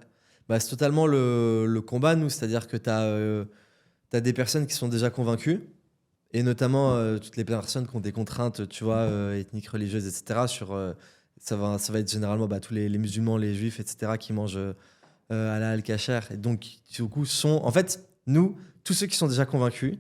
Bah, c'est totalement le combat, nous. C'est-à-dire que t'as des personnes qui sont déjà convaincues, et notamment toutes les personnes qui ont des contraintes, tu vois, ethniques, religieuses, etc. Ça va être généralement bah, tous les musulmans, les juifs, etc., qui mangent halal, kasher. Et donc, du coup, sont. En fait, nous, tous ceux qui sont déjà convaincus,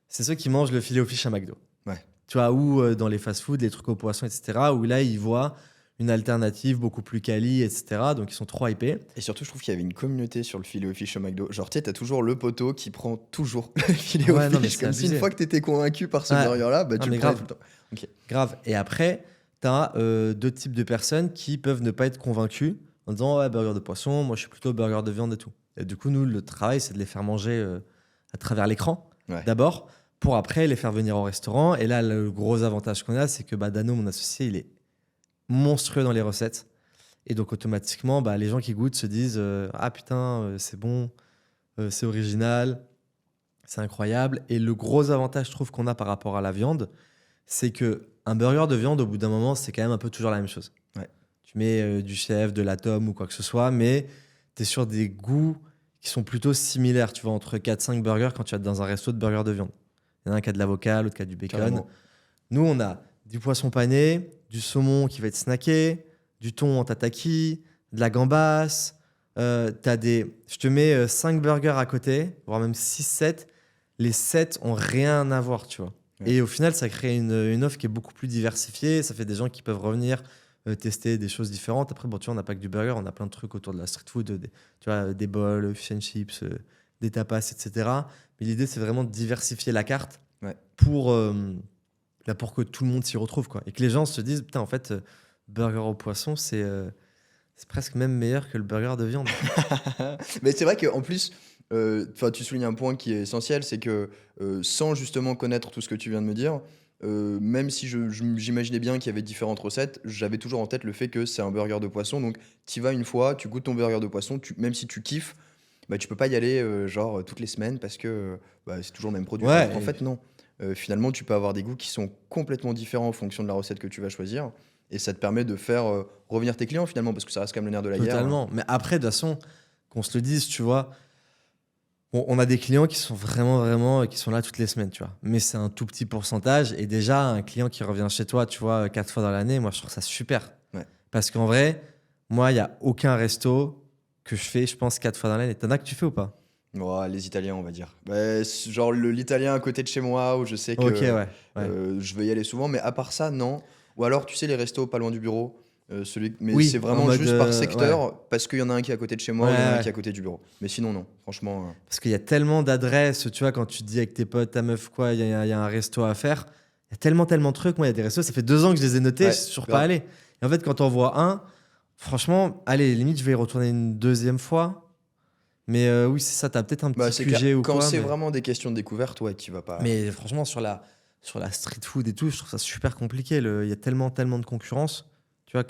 c'est ceux qui mangent le filet au fish à McDo. Ouais. Tu vois, ou dans les fast-food, les trucs au poisson, etc., où là, ils voient une alternative beaucoup plus quali, etc. Donc, ils sont trop hypés. Et surtout, je trouve qu'il y avait une communauté sur le filet au fish au McDo. Genre, tu sais, t'as toujours le poteau qui prend toujours le filet au Ouais, non, mais fish. c'est Comme si une abusé. fois que t'étais convaincu par ce Ouais. burger-là, bah, Non, tu le mais prenais grave. tout le temps. Ok. Grave. Et après, tu as deux types de personnes qui peuvent ne pas être convaincues en disant ouais, burger de poisson, moi je suis plutôt burger de viande et tout. Et du coup, nous, le travail, c'est de les faire manger à travers l'écran Ouais. d'abord, pour après les faire venir au restaurant. Et là, le gros avantage qu'on a, c'est que bah, Dano, mon associé, il est monstrueux dans les recettes. Et donc, automatiquement, bah, les gens qui goûtent se disent ah putain, c'est bon, c'est original, c'est incroyable. Et le gros avantage, je trouve, qu'on a par rapport à la viande, c'est que un burger de viande, au bout d'un moment, c'est quand même un peu toujours la même chose. Ouais. Tu mets du chef, de l'atome ou quoi que ce soit, mais tu es sur des goûts qui sont plutôt similaires, tu vois, entre 4-5 burgers quand tu vas dans un resto de burgers de viande. Il y en a un qui a de l'avocat, l'autre qui a du bacon. Carrément. Nous, on a du poisson pané, du saumon qui va être snacké, du thon en tataki, de la gambasse. Je te mets 5 burgers à côté, voire même 6-7. Les 7 ont rien à voir, tu vois. Ouais. Et au final, ça crée une offre qui est beaucoup plus diversifiée. Ça fait des gens qui peuvent revenir tester des choses différentes. Après, bon, tu vois, on n'a pas que du burger, on a plein de trucs autour de la street food, tu vois, des bols, fish and chips, des tapas, etc. Mais l'idée, c'est vraiment de diversifier la carte Ouais. pour que tout le monde s'y retrouve, quoi. Et que les gens se disent, putain, en fait, burger au poisson, c'est presque même meilleur que le burger de viande. Mais c'est vrai qu'en plus, tu soulignes un point qui est essentiel, c'est que sans justement connaître tout ce que tu viens de me dire, même si j'imaginais bien qu'il y avait différentes recettes, j'avais toujours en tête le fait que c'est un burger de poisson. Donc, tu vas une fois, tu goûtes ton burger de poisson, même si tu kiffes, bah, tu peux pas y aller genre toutes les semaines parce que bah, c'est toujours le même produit. Ouais, Alors qu'en et fait, non. Finalement, tu peux avoir des goûts qui sont complètement différents en fonction de la recette que tu vas choisir. Et ça te permet de faire revenir tes clients finalement, parce que ça reste quand même le nerf de la guerre. totalement. Mais après, de toute façon, qu'on se le dise, tu vois, on a des clients qui sont vraiment, qui sont là toutes les semaines, tu vois. Mais c'est un tout petit pourcentage. Et déjà, un client qui revient chez toi, tu vois, 4 fois dans l'année, moi, je trouve ça super. Ouais. Parce qu'en vrai, moi, il n'y a aucun resto que je fais, je pense, 4 fois dans l'année. T'en as que tu fais ou pas? Ouais, les Italiens, on va dire. Bah, genre l'italien à côté de chez moi, où je sais que Ok, ouais. Ouais. je vais y aller souvent, mais à part ça, non. Ou alors, tu sais, les restos pas loin du bureau, mais Oui, c'est en vraiment mode, juste par ouais. secteur, parce qu'il y en a un qui est à côté de chez moi, ou il y en a un Ouais. qui est à côté du bureau. Mais sinon, non. Franchement, Parce qu'il y a tellement d'adresses, tu vois, quand tu te dis avec tes potes, ta meuf, quoi, il y a un resto à faire. Il y a tellement de trucs. Moi, il y a des restos, ça fait 2 ans que je les ai notés, Ouais, je suis toujours grave. pas allé. Et en fait, quand on voit un, franchement, allez, limite, je vais y retourner une deuxième fois. Mais oui, c'est ça, t'as peut-être un Bah, petit c'est clair. QG ou Quand quoi. c'est Mais, vraiment des questions de découverte, ouais, tu vas pas. mais franchement, sur la street food et tout, je trouve ça super compliqué. Il y a tellement de concurrence, tu vois,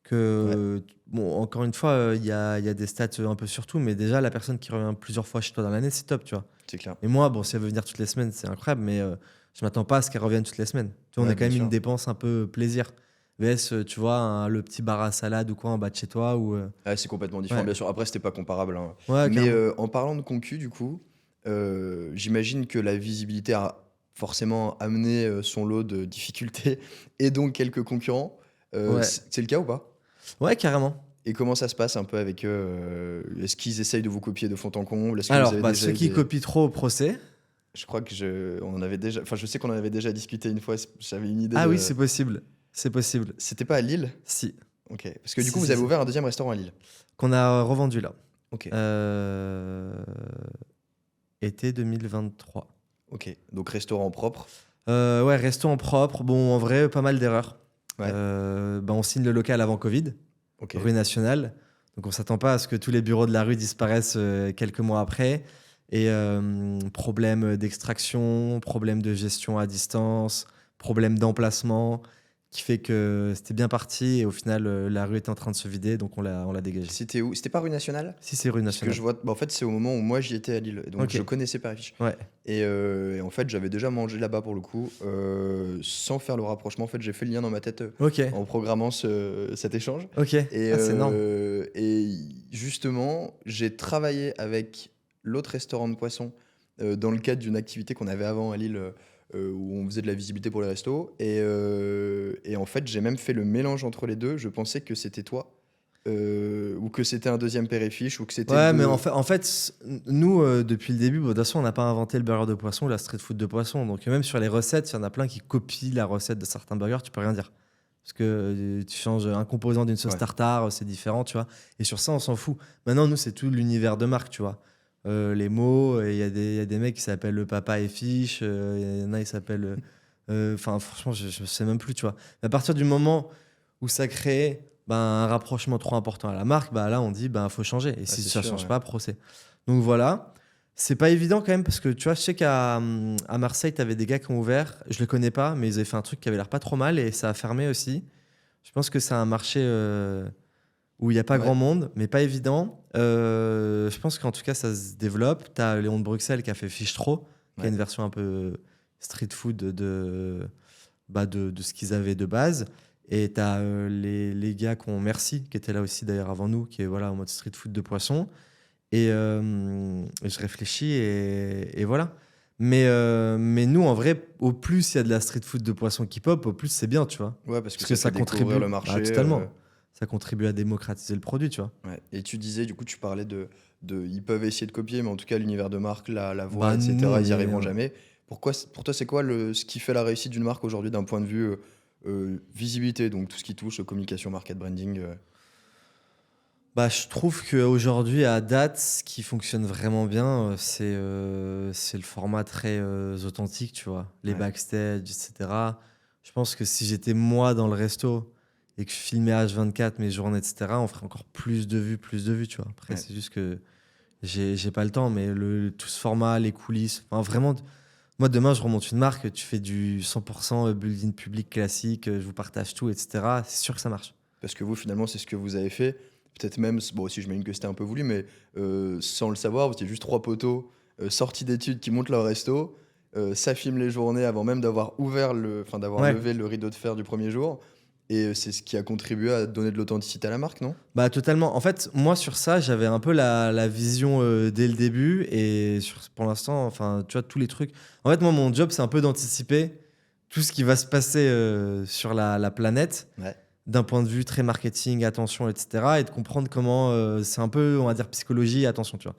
que, bon, encore une fois, il y a des stats un peu sur tout, mais déjà, la personne qui revient plusieurs fois chez toi dans l'année, c'est top, tu vois. C'est clair. Et moi, bon, si elle veut venir toutes les semaines, c'est incroyable, mais je m'attends pas à ce qu'elle revienne toutes les semaines. Tu vois, on Ouais, a quand bien même sûr. une dépense un peu plaisir. VS, tu vois, le petit bar à salade ou quoi en bas de chez toi. Ou, Ah, c'est complètement différent, ouais, bien sûr. Après, c'était pas comparable, hein. ouais, Mais carrément. en parlant de concu, du coup, j'imagine que la visibilité a forcément amené son lot de difficultés et donc quelques concurrents. Ouais, C'est le cas ou pas? ouais, carrément. Et comment ça se passe un peu avec eux? Est-ce qu'ils essayent de vous copier de fond en comble? Est-ce que vous Alors, avez bah, déjà ceux eu qui des... copient trop au procès. Je crois que on en avait déjà... Enfin, je sais qu'on en avait déjà discuté une fois. J'avais une idée Ah oui, de... c'est possible. C'est possible. C'était pas à Lille? Si. Ok. Parce que du coup, Si, vous si, avez si. ouvert un deuxième restaurant à Lille. Qu'on a revendu là. Ok. Euh, Été 2023. Ok. Donc, restaurant propre. Ouais, restaurant propre. Bon, en vrai, pas mal d'erreurs. Ouais. Bah, on signe le local avant Covid, Ok. rue Nationale. Donc, on s'attend pas à ce que tous les bureaux de la rue disparaissent quelques mois après. Et problème d'extraction, problème de gestion à distance, problème d'emplacement, qui fait que c'était bien parti. Et au final, la rue était en train de se vider, donc on l'a dégagé. C'était où? C'était pas rue Nationale? Si, c'est rue Parce que Nationale. je vois... bah, en fait, c'est au moment où moi, j'y étais à Lille. Donc, Ok, je connaissais Périfiche. ouais. Et en fait, j'avais déjà mangé là-bas pour le coup, sans faire le rapprochement. En fait, j'ai fait le lien dans ma tête Ok, en programmant cet échange. ok. Ah, c'est énorme. Et justement, j'ai travaillé avec l'autre restaurant de poisson dans le cadre d'une activité qu'on avait avant à Lille où on faisait de la visibilité pour les restos. Et en fait, j'ai même fait le mélange entre les deux. Je pensais que c'était toi. Ou que c'était un deuxième Péréfiche ou que c'était Ouais, mais le... en fait nous, depuis le début, bon, de toute façon, on n'a pas inventé le burger de poisson ou la street food de poisson. Donc, même sur les recettes, il y en a plein qui copient la recette de certains burgers, tu peux rien dire. Parce que tu changes un composant d'une sauce Ouais. tartare, c'est différent, tu vois. Et sur ça, on s'en fout. Maintenant, nous, c'est tout l'univers de marque, tu vois. Les mots, il y a des mecs qui s'appellent le papa et fiche, il y en a, ils s'appellent. Enfin, franchement, je sais même plus, tu vois. Mais à partir du moment où ça crée ben, un rapprochement trop important à la marque, bah là on dit ben faut changer. Et Ah, si c'est ça sûr, change ouais. pas, procès. Donc voilà. C'est pas évident quand même parce que tu vois, je sais à Marseille, tu avais des gars qui ont ouvert. Je les connais pas, mais ils avaient fait un truc qui avait l'air pas trop mal et ça a fermé aussi. Je pense que c'est un marché où il n'y a pas Ouais. grand monde, mais pas évident. Je pense qu'en tout cas, ça se développe. Tu as Léon de Bruxelles qui a fait Fichtro, qui a Ouais. une version un peu street food de ce qu'ils avaient de base. Et tu as les gars qui ont Merci, qui étaient là aussi d'ailleurs avant nous, qui est voilà, en mode street food de poisson. Et je réfléchis et voilà. Mais nous, en vrai, au plus il y a de la street food de poisson qui pop, au plus c'est bien, tu vois. Ouais, parce que Parce que ça ça fait découvrir contribue le marché. totalement. Ça contribue à démocratiser le produit, tu vois. Ouais. Et tu disais, du coup, tu parlais ils peuvent essayer de copier, mais en tout cas, l'univers de marque, la voix, Bah, nous, etc., on ils y y est. arriveront jamais. Pour toi, c'est quoi ce qui fait la réussite d'une marque aujourd'hui d'un point de vue visibilité, donc tout ce qui touche communication, market branding Bah, je trouve qu'aujourd'hui, à date, ce qui fonctionne vraiment bien, c'est le format très authentique, tu vois. Les Ouais. backstage, etc. Je pense que si j'étais moi dans le resto et que je filmais H24 mes journées, etc., on ferait encore plus de vues, tu vois. Après, Ouais. c'est juste que j'ai pas le temps, mais tout ce format, les coulisses, enfin, vraiment. Moi, demain, je remonte une marque, tu fais du 100% building public classique, je vous partage tout, etc. C'est sûr que ça marche. Parce que vous, finalement, c'est ce que vous avez fait. Peut-être même, bon, si j'imagine que c'était un peu voulu, mais sans le savoir, vous étiez juste trois poteaux sortis d'études qui montent leur resto. Ça filme les journées avant même d'avoir d'avoir Ouais. levé le rideau de fer du premier jour. Et c'est ce qui a contribué à donner de l'authenticité à la marque, non? Bah totalement. En fait, moi sur ça, j'avais un peu la vision dès le début et pour l'instant, enfin, tu vois, tous les trucs. En fait, moi, mon job, c'est un peu d'anticiper tout ce qui va se passer sur la planète Ouais. d'un point de vue très marketing, attention, etc. Et de comprendre comment c'est un peu, on va dire, psychologie, attention, tu vois.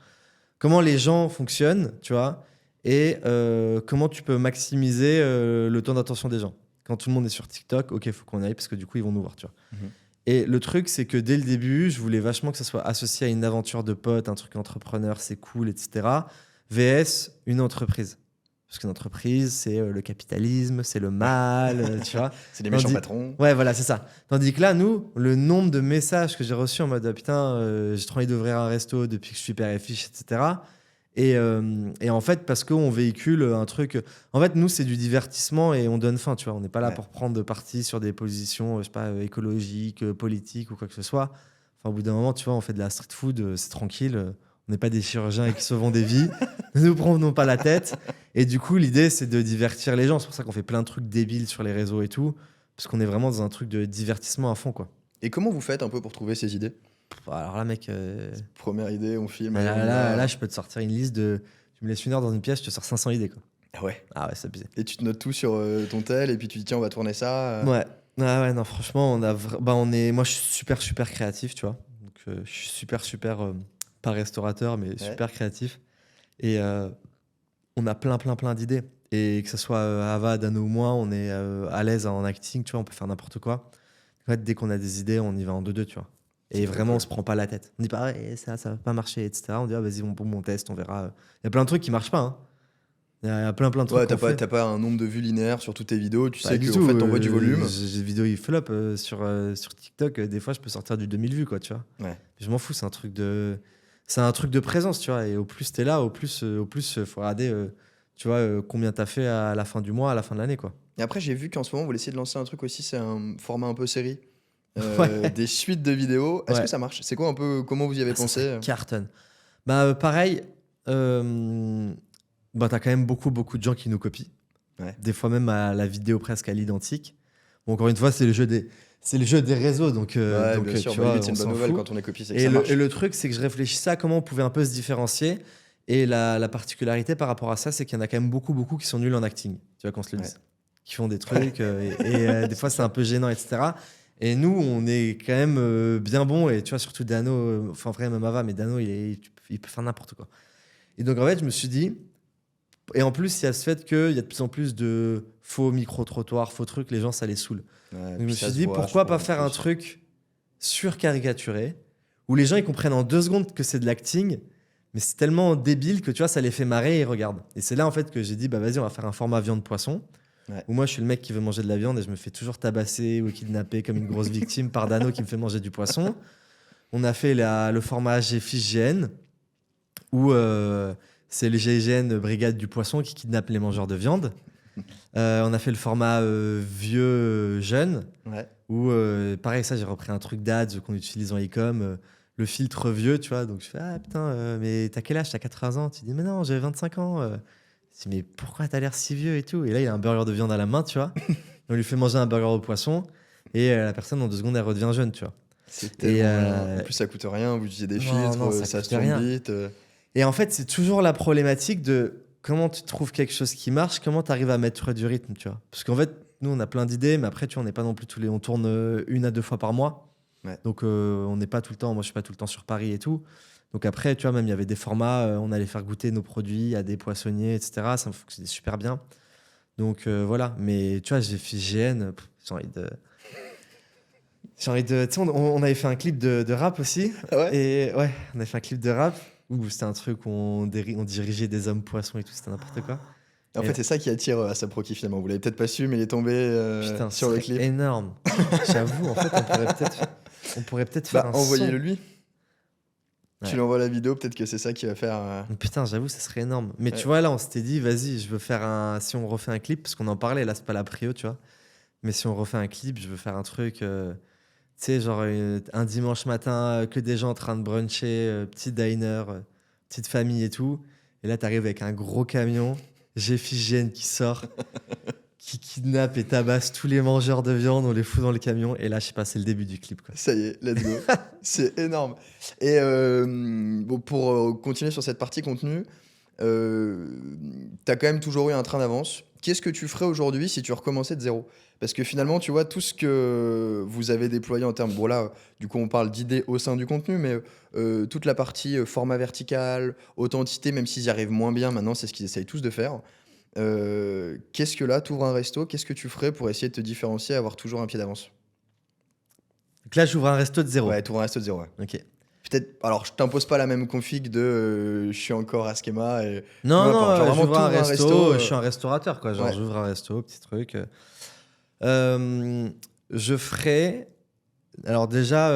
Comment les gens fonctionnent, tu vois, et comment tu peux maximiser le temps d'attention des gens. Quand tout le monde est sur TikTok, ok, il faut qu'on y aille parce que du coup, ils vont nous voir, tu vois. Mhm. Et le truc, c'est que dès le début, je voulais vachement que ça soit associé à une aventure de potes, un truc entrepreneur, c'est cool, etc. VS, une entreprise. Parce qu'une entreprise, c'est le capitalisme, c'est le mal, tu vois. C'est des méchants Tandis- patrons. Ouais, voilà, c'est ça. Tandis que là, nous, le nombre de messages que j'ai reçus en mode putain, j'ai trop envie d'ouvrir un resto depuis que je suis père et fiche, etc. Et en fait, parce qu'on véhicule un truc. En fait, nous, c'est du divertissement et on donne faim, tu vois. On n'est pas là Ouais. pour prendre parti sur des positions, je sais pas, écologiques, politiques ou quoi que ce soit. Enfin, au bout d'un moment, tu vois, on fait de la street food, c'est tranquille. On n'est pas des chirurgiens et qui sauvons des vies. Ne nous prenons pas la tête. Et du coup, l'idée, c'est de divertir les gens. C'est pour ça qu'on fait plein de trucs débiles sur les réseaux et tout. Parce qu'on est vraiment dans un truc de divertissement à fond, quoi. Et comment vous faites un peu pour trouver ces idées? Alors là, mec. Première idée, on filme. Mais allez, on y là, va. je peux te sortir une liste de. Tu me laisses une heure dans une pièce, je te sors 500 idées, quoi. Ah ouais. Ah ouais, c'est abusé. Et tu te notes tout sur ton tel et puis tu dis tiens on va tourner ça. Ouais. Ah ouais, non, franchement, moi, je suis super, super créatif, tu vois. Donc, je suis super, super, pas restaurateur, mais super créatif. Et on a plein, plein, plein d'idées. Et que ce soit Ava, Dano ou moi, on est à l'aise en acting, tu vois, on peut faire n'importe quoi. En fait, dès qu'on a des idées, on y va en 2-2, tu vois. Et C'est vraiment, cool. on se prend pas la tête. On dit pas, ouais, ça va pas marcher, etc. On dit, ah, vas-y, on teste, on verra. Il y a plein de trucs qui marchent pas, hein. Il y a plein, plein de trucs Ouais, qu'on fait. t'as pas un nombre de vues linéaire sur toutes tes vidéos, tu Pas sais du qu'en tout. fait t'envoies du volume. J'ai des vidéos, ils flop sur TikTok. Des fois, je peux sortir du 2000 vues, quoi, tu vois. Ouais. Je m'en fous, c'est un truc de présence, tu vois. Et au plus t'es là, au plus, faut regarder, tu vois, combien t'as fait à la fin du mois, à la fin de l'année, quoi. Et après j'ai vu qu'en ce moment vous essayez de lancer un truc aussi, c'est un format un peu série. Ouais. Des suites de vidéos. Est-ce Ouais. que ça marche? C'est quoi un peu comment vous y avez Ah, ça pensé? cartonne. Pareil, t'as quand même beaucoup, beaucoup de gens qui nous copient. Ouais. Des fois même à la vidéo presque à l'identique. Bon, encore une fois, c'est le jeu des réseaux, donc, Ouais, donc bien sûr. tu Bah, vois, limite, c'est on une bonne s'en nouvelle fout. quand on est copié, c'est que Et ça marche. le truc, c'est que je réfléchissais à comment on pouvait un peu se différencier. Et la particularité par rapport à ça, c'est qu'il y en a quand même beaucoup, beaucoup qui sont nuls en acting. Tu vois, qu'on se le dise. Qui font des trucs. Des fois, c'est un peu gênant, etc. Et nous, on est quand même bien bons. Et tu vois, surtout Dano, enfin, vrai, même Ava, mais Dano, il peut faire n'importe quoi. Et donc, en fait, je me suis dit. Et en plus, il y a ce fait qu'il y a de plus en plus de faux micro-trottoirs, faux trucs, les gens, ça les saoule. Ouais, Donc, je puis me ça suis se dit, voit, pourquoi je pas trouve, en faire un plus. truc surcaricaturé, où les gens ils comprennent en 2 secondes que c'est de l'acting, mais c'est tellement débile que tu vois, ça les fait marrer et ils regardent. Et c'est là en fait que j'ai dit, bah vas-y, on va faire un format viande-poisson, Ouais. où moi je suis le mec qui veut manger de la viande et je me fais toujours tabasser ou kidnapper comme une grosse victime par Dano qui me fait manger du poisson. On a fait le format GFIGN, où c'est le GIGN, Brigade du Poisson, qui kidnappe les mangeurs de viande. On a fait le format vieux-jeune, Ouais. où, pareil, ça, j'ai repris un truc d'ads qu'on utilise en e-com, le filtre vieux, tu vois. Donc, je fais, ah putain, mais t'as quel âge? T'as 80 ans? Tu dis, mais non, j'ai 25 ans. Je dis, mais pourquoi t'as l'air si vieux et tout? Et là, il a un burger de viande à la main, tu vois. On lui fait manger un burger au poisson. Et la personne, en 2 secondes, elle redevient jeune, tu vois. C'est tellement Et, bien. En plus, ça coûte rien, vous utilisez des non, filtres, non, ça ça coûte se tourne rien. vite. Et en fait, c'est toujours la problématique de comment tu trouves quelque chose qui marche, comment tu arrives à mettre du rythme, tu vois. Parce qu'en fait, nous, on a plein d'idées, mais après, tu vois, on n'est pas non plus on tourne 1 à 2 fois par mois. Ouais. Donc, on n'est pas tout le temps, moi, je suis pas tout le temps sur Paris et tout. Donc après, tu vois, même, il y avait des formats, on allait faire goûter nos produits à des poissonniers, etc. Ça me fonctionnait super bien. Donc, voilà. Mais tu vois, j'ai fait GN, j'ai envie de... Tu sais, on avait fait un clip de rap aussi. Ah ouais? Et ouais, on avait fait un clip de rap où c'était un truc où on dirigeait des hommes poissons et tout, c'était n'importe quoi. En Et- fait, c'est ça qui attire Asap Rocky finalement. Vous l'avez peut-être pas su, mais il est tombé Putain, sur ce le serait clip. énorme. J'avoue, en fait, on pourrait peut-être faire Bah, un envoyez-le son. lui. Ouais. Tu lui envoies la vidéo, peut-être que c'est ça qui va faire. Putain, j'avoue, ça serait énorme. Mais Ouais. tu vois, là, on s'était dit, vas-y, je veux faire si on refait un clip, parce qu'on en parlait, là, c'est pas la prio, tu vois. Mais si on refait un clip, je veux faire un truc, tu sais, genre un dimanche matin, que des gens en train de bruncher, petit diner, petite famille et tout. Et là, t'arrives avec un gros camion, GFIGN qui sort, qui kidnappe et tabasse tous les mangeurs de viande, on les fout dans le camion. Et là, je sais pas, c'est le début du clip, quoi. Ça y est, let's go. C'est énorme. Et bon, pour continuer sur cette partie contenu, t'as quand même toujours eu un train d'avance. Qu'est-ce que tu ferais aujourd'hui si tu recommençais de zéro? Parce que finalement, tu vois, tout ce que vous avez déployé en termes... Bon là, du coup, on parle d'idées au sein du contenu, mais toute la partie format vertical, authenticité, même s'ils y arrivent moins bien, maintenant, c'est ce qu'ils essayent tous de faire. Qu'est-ce que là, t'ouvres un resto, qu'est-ce que tu ferais pour essayer de te différencier et avoir toujours un pied d'avance? Donc là, j'ouvre un resto de zéro. Ouais, t'ouvres un resto de zéro, ouais. Ok. Peut-être, alors je t'impose pas la même config de je suis encore à Schema et Non, peu non, importe. Genre vraiment j'ouvre un t'ouvres resto, je suis un restaurateur, quoi. Genre, Ouais. j'ouvre un resto, petit truc. Je ferai. Alors, déjà,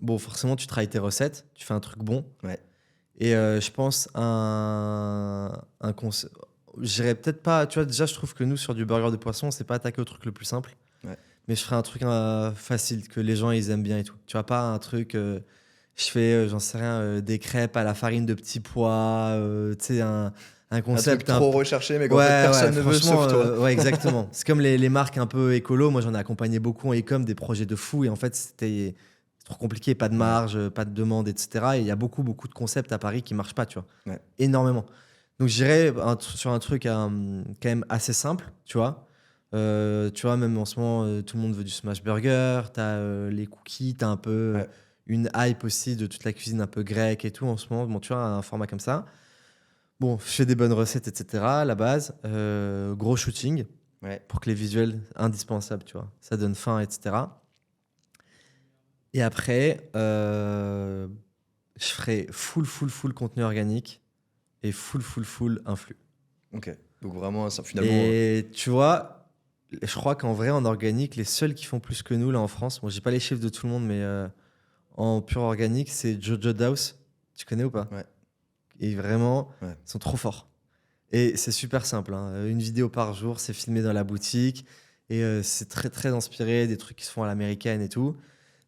bon, forcément, tu travailles tes recettes, tu fais un truc bon. Ouais. Et je pense un concept. J'irais peut-être pas. Tu vois, déjà, je trouve que nous, sur du burger de poisson, on s'est pas attaqué au truc le plus simple. Ouais. Mais je ferais un truc facile, que les gens ils aiment bien et tout. Tu vois, pas un truc. Je fais, j'en sais rien, des crêpes à la farine de petits pois. Tu sais, un Un truc concept trop recherché, mais qu'en fait, personne ne veut franchement, sauf toi. ouais, exactement. C'est comme les marques un peu écolo. Moi, j'en ai accompagné beaucoup en e-com, des projets de fou. Et en fait, c'était trop compliqué. Pas de Ouais. marge, pas de demande, etc. Et il y a beaucoup, beaucoup de concepts à Paris qui marchent pas, tu vois. Ouais. Énormément. Donc, j'irais sur un truc quand même assez simple, tu vois. Tu vois, même en ce moment, tout le monde veut du smash burger. T'as les cookies, t'as un peu Ouais. une hype aussi de toute la cuisine un peu grecque et tout en ce moment. Bon, tu vois, un format comme ça. Bon, je fais des bonnes recettes, etc. à la base. Gros shooting Ouais. pour que les visuels, indispensables, tu vois. Ça donne faim, etc. Et après, je ferai full contenu organique et full influx. Ok. Donc vraiment, ça, finalement. Et tu vois, je crois qu'en vrai, en organique, les seuls qui font plus que nous, là, en France, bon, j'ai pas les chiffres de tout le monde, mais en pur organique, c'est Jojo Daus. Tu connais ou pas? Ouais. Et vraiment, Ouais. ils sont trop forts. Et c'est super simple, hein. Une vidéo par jour, c'est filmé dans la boutique. Et c'est très inspiré des trucs qui se font à l'américaine et tout.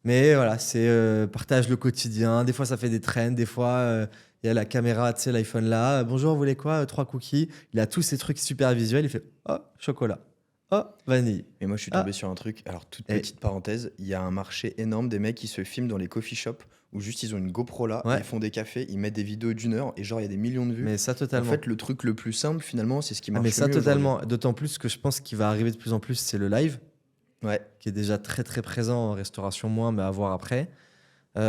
Mais voilà, c'est partage le quotidien. Des fois, ça fait des trends. Des fois, il y a la caméra, tu sais, l'iPhone là. Bonjour, vous voulez quoi? 3 cookies. Il a tous ces trucs super visuels. Il fait oh, chocolat. Oh, vanille. Et moi, je suis Ah. tombé sur un truc. Alors, toute Et- petite parenthèse, il y a un marché énorme des mecs qui se filment dans les coffee shops où juste ils ont une GoPro là, Ouais. ils font des cafés, ils mettent des vidéos d'1 heure et genre, il y a des millions de vues. Mais ça, En totalement. fait, le truc le plus simple, finalement, c'est ce qui Ah, marche mais le ça, mieux aujourd'hui. totalement. D'autant plus que je pense qu'il va arriver de plus en plus, c'est le live, Ouais. qui est déjà très présent en restauration moins, mais à voir après. Sur